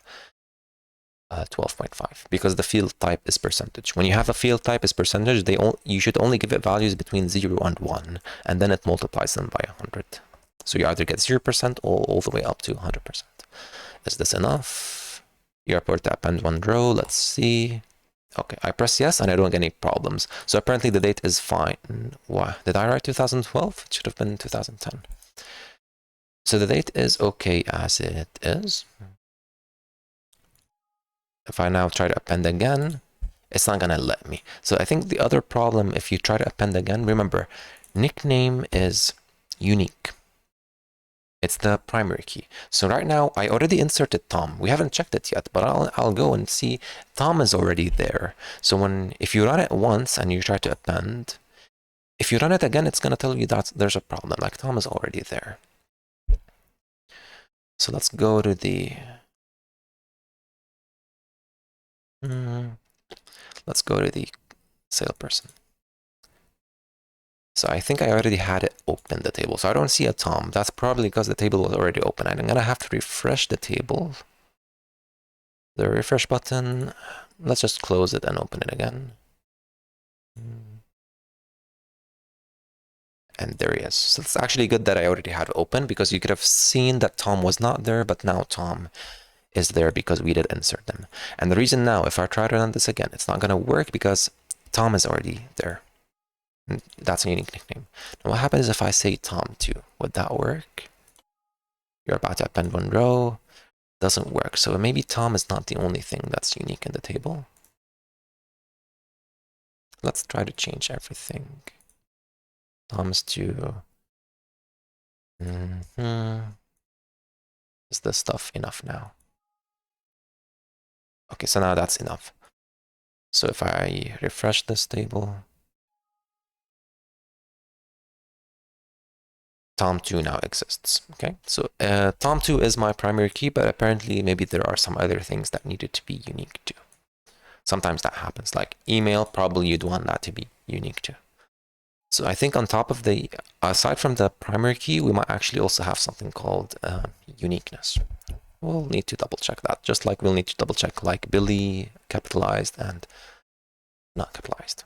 S1: 12.5, because the field type is percentage. When you have a field type is percentage, you should only give it values between 0 and 1, and then it multiplies them by 100. So you either get 0% or all the way up to 100%. Is this enough? You report to append one row. Let's see. Okay, I press yes and I don't get any problems. So apparently the date is fine. Why? Did I write 2012? It should have been 2010. So the date is okay as it is. If I now try to append again, it's not gonna let me. So I think the other problem, if you try to append again, remember, nickname is unique. It's the primary key. So right now, I already inserted Tom. We haven't checked it yet, but I'll go and see. Tom is already there. So if you run it once and you try to append, if you run it again, it's gonna tell you that there's a problem. Like Tom is already there. So let's go to the let's go to the salesperson. So I think I already had it open, the table. So I don't see a Tom. That's probably because the table was already open. I'm gonna have to refresh the table. The refresh button, let's just close it and open it again. And there he is. So it's actually good that I already had it open, because you could have seen that Tom was not there, but now Tom is there because we did insert them. And the reason now, if I try to run this again, it's not gonna work because Tom is already there. That's a unique nickname. Now what happens if I say Tom2? Would that work? You're about to append one row. Doesn't work. So maybe Tom is not the only thing that's unique in the table. Let's try to change everything. Tom's2. Is this stuff enough now? Okay, so now that's enough. So if I refresh this table, Tom2 now exists. Okay, so Tom2 is my primary key, but apparently maybe there are some other things that needed to be unique too. Sometimes that happens, like email, probably you'd want that to be unique too. So I think on top of aside from the primary key, we might actually also have something called uniqueness. We'll need to double check that, just like we'll need to double check like Billy capitalized and not capitalized.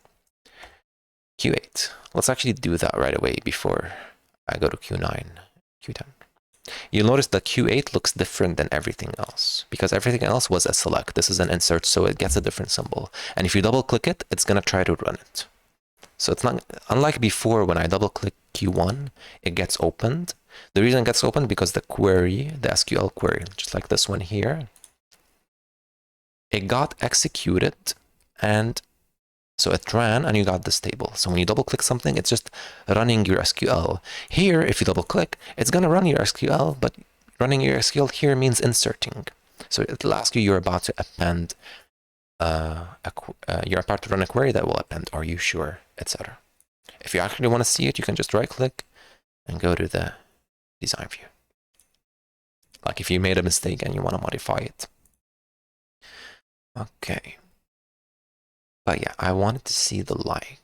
S1: Q8. Let's actually do that right away before I go to Q9, Q10. You'll notice that Q8 looks different than everything else because everything else was a select. This is an insert, so it gets a different symbol. And if you double click it, it's gonna try to run it. So it's not, unlike before when I double click Q1, it gets opened. The reason it gets opened because the query, the SQL query, just like this one here, it got executed and so it ran and you got this table. So when you double click something, it's just running your SQL. Here, if you double click, it's gonna run your SQL, but running your SQL here means inserting. So it'll ask you, you're about to append, you're about to run a query that will append, are you sure, etc. If you actually want to see it, you can just right click and go to the design view. Like if you made a mistake and you want to modify it. Okay. But yeah, I wanted to see the like.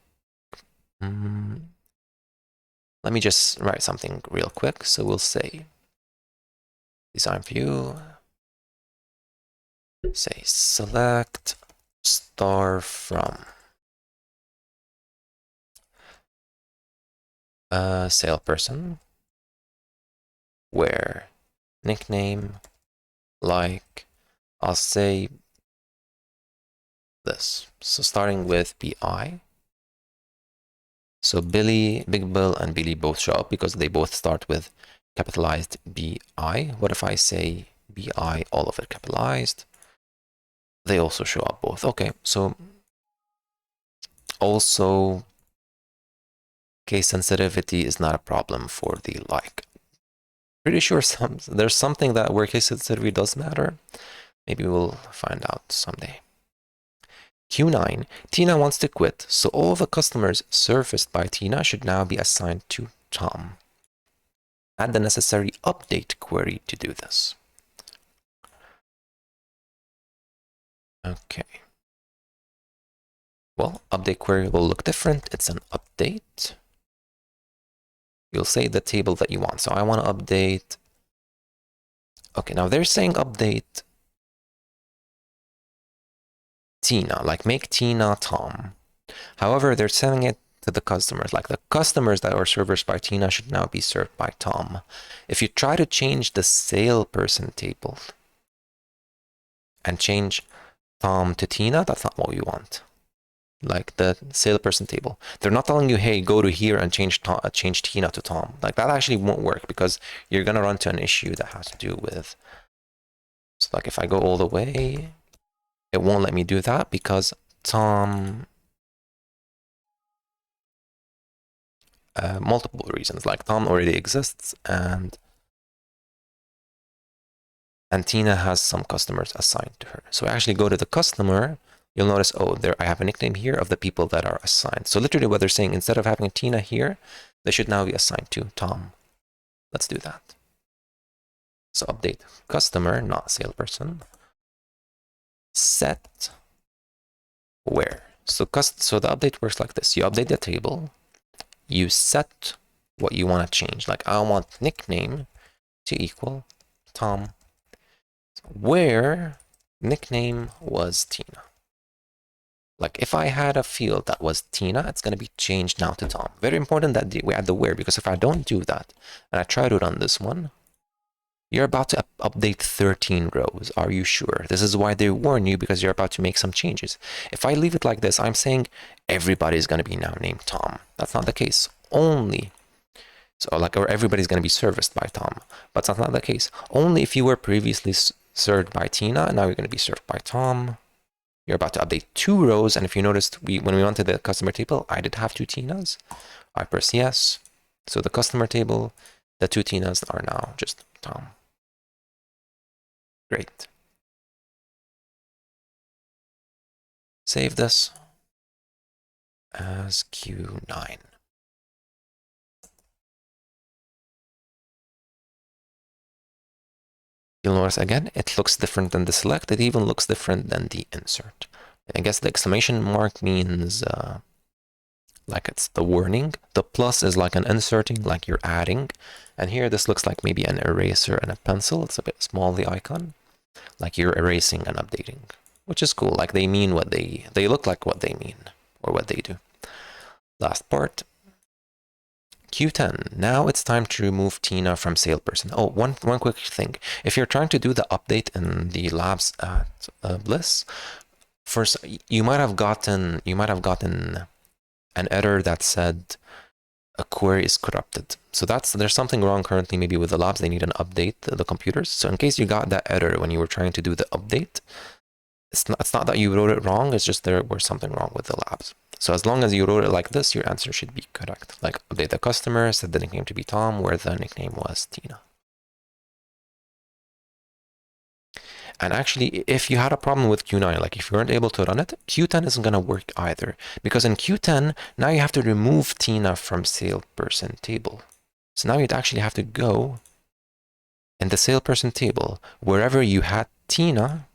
S1: Let me just write something real quick. So we'll say design view, say select star from. salesperson, where nickname, like, I'll say this. So starting with BI. So Billy, Big Bill, and Billy both show up because they both start with capitalized BI. What if I say BI, all of it capitalized? They also show up both. Okay, so also case sensitivity is not a problem for the like. Pretty sure there's something that where case sensitivity does matter. Maybe we'll find out someday. Q9, Tina wants to quit, so all the customers serviced by Tina should now be assigned to Tom. Add the necessary update query to do this. Okay. Well, update query will look different. It's an update. You'll say the table that you want. So I want to update. Okay, now they're saying update Tina, like make Tina Tom. However, they're sending it to the customers, like the customers that are serviced by Tina should now be served by Tom. If you try to change the salesperson table and change Tom to Tina, that's not what you want. Like the salesperson table, they're not telling you, hey, go to here and change Tina to Tom. Like that actually won't work because you're gonna run to an issue that has to do with. So like if I go all the way, it won't let me do that because Tom. Multiple reasons, like Tom already exists and Tina has some customers assigned to her. So I actually go to the customer, you'll notice, oh, there I have a nickname here of the people that are assigned. So literally what they're saying, instead of having Tina here, they should now be assigned to Tom. Let's do that. So update customer, not salesperson. Set where. So the update works like this. You update the table, you set what you want to change. Like I want nickname to equal Tom, where nickname was Tina. Like if I had a field that was Tina, it's going to be changed now to Tom. Very important that we add the where, because if I don't do that and I try to run this one, you're about to update 13 rows. Are you sure? This is why they warn you, because you're about to make some changes. If I leave it like this, I'm saying everybody's going to be now named Tom. That's not the case. Only, so like, or everybody's going to be serviced by Tom, but that's not the case. Only if you were previously served by Tina and now you're going to be served by Tom. You're about to update 2 rows, and if you noticed, when we went to the customer table, I did have 2 Tinas. I press yes. So the customer table, the 2 Tinas are now just Tom. Great. Save this as Q9. You'll notice again, it looks different than the select. It even looks different than the insert. I guess the exclamation mark means like it's the warning. The plus is like an inserting, like you're adding. And here this looks like maybe an eraser and a pencil. It's a bit small, the icon. Like you're erasing and updating, which is cool. Like they mean what they look like what they mean, or what they do. Last part. Q10. Now it's time to remove Tina from salesperson. Oh, one quick thing. If you're trying to do the update in the labs at Bliss, first you might have gotten an error that said a query is corrupted. So there's something wrong currently, maybe with the labs. They need an update, the computers. So in case you got that error when you were trying to do the update, it's not that you wrote it wrong, it's just there was something wrong with the labs. So as long as you wrote it like this, your answer should be correct. Like update the customer, set the nickname to be Tom, where the nickname was Tina. And actually, if you had a problem with Q9, like if you weren't able to run it, Q10 isn't going to work either. Because in Q10, now you have to remove Tina from salesperson table. So now you'd actually have to go in the salesperson table, wherever you had Tina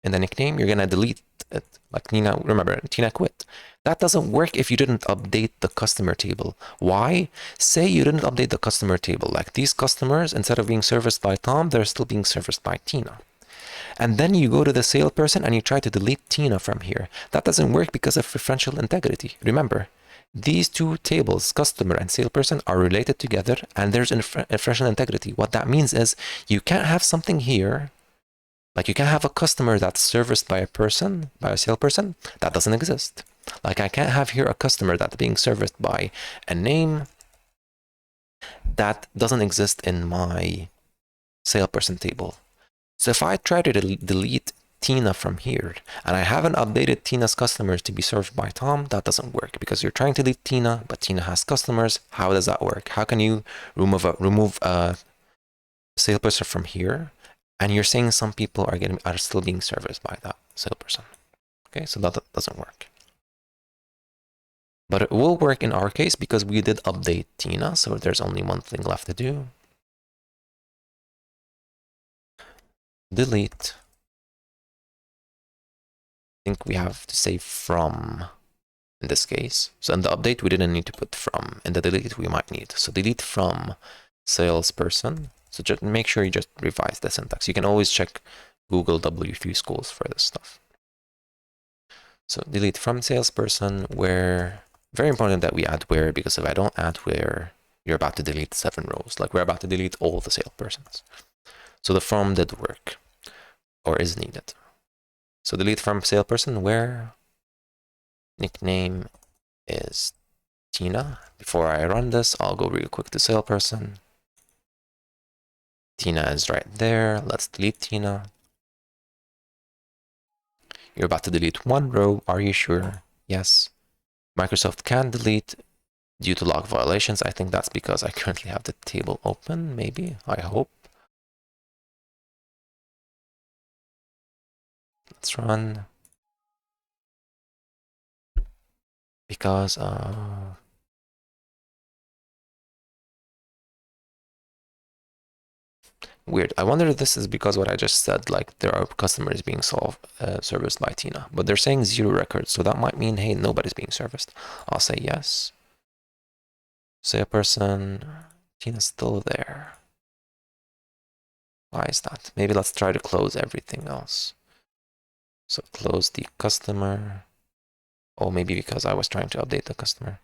S1: in the nickname, you're going to delete it. Like Tina, remember, Tina quit. That doesn't work if you didn't update the customer table. Why? Say you didn't update the customer table. Like these customers, instead of being serviced by Tom, they're still being serviced by Tina. And then you go to the salesperson and you try to delete Tina from here. That doesn't work because of referential integrity. Remember, these two tables, customer and salesperson, are related together, and there's informational integrity. What that means is you can't have something here, like you can't have a customer that's serviced by a person, by a salesperson, that doesn't exist. Like I can't have here a customer that's being serviced by a name that doesn't exist in my salesperson table. So if I try to delete Tina from here, and I haven't updated Tina's customers to be served by Tom, that doesn't work because you're trying to delete Tina, but Tina has customers. How does that work? How can you remove a salesperson from here, and you're saying some people are still being serviced by that salesperson? Okay, so that doesn't work. But it will work in our case because we did update Tina, so there's only one thing left to do. Delete. I think we have to say from in this case. So in the update, we didn't need to put from. In the delete, we might need. So delete from salesperson. So just make sure you just revise the syntax. You can always check Google WFU schools for this stuff. So delete from salesperson where, very important that we add where, because if I don't add where, you're about to delete 7 rows. Like we're about to delete all the salespersons. So the from did work or is needed. So delete from salesperson where nickname is Tina. Before I run this, I'll go real quick to salesperson. Tina is right there. Let's delete Tina. You're about to delete 1 row. Are you sure? Yes. Microsoft can delete due to log violations. I think that's because I currently have the table open, maybe. I hope. Let's run. Because weird. I wonder if this is because what I just said, like there are customers being serviced by Tina, but they're saying 0 records, so that might mean, hey, nobody's being serviced. I'll say yes. Say a person, Tina's still there. Why is that? Maybe let's try to close everything else. So close the customer. Oh, maybe because I was trying to update the customer.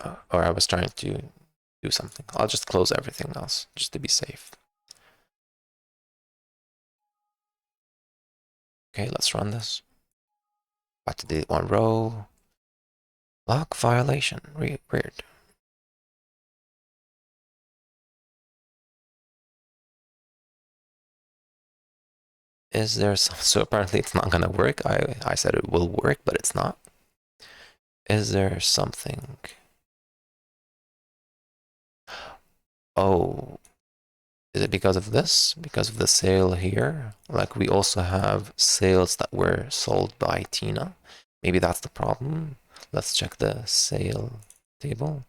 S1: Or I was trying to do something. I'll just close everything else, just to be safe. Okay, let's run this. About to delete 1 row. Log violation. Weird. Is there some, so apparently it's not gonna work. I said it will work, but it's not. Is there something? Oh, is it because of this? Because of the sale here? Like we also have sales that were sold by Tina. Maybe that's the problem. Let's check the sale table.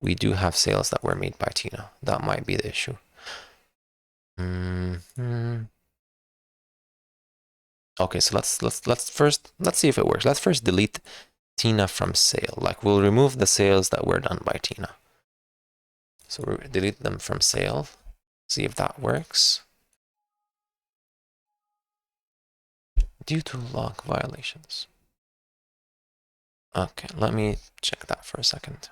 S1: We do have sales that were made by Tina. That might be the issue. Okay, so let's see if it works. Let's first delete Tina from sale. Like we'll remove the sales that were done by Tina. So we'll delete them from sale. See if that works. Due to log violations. Okay, let me check that for a second.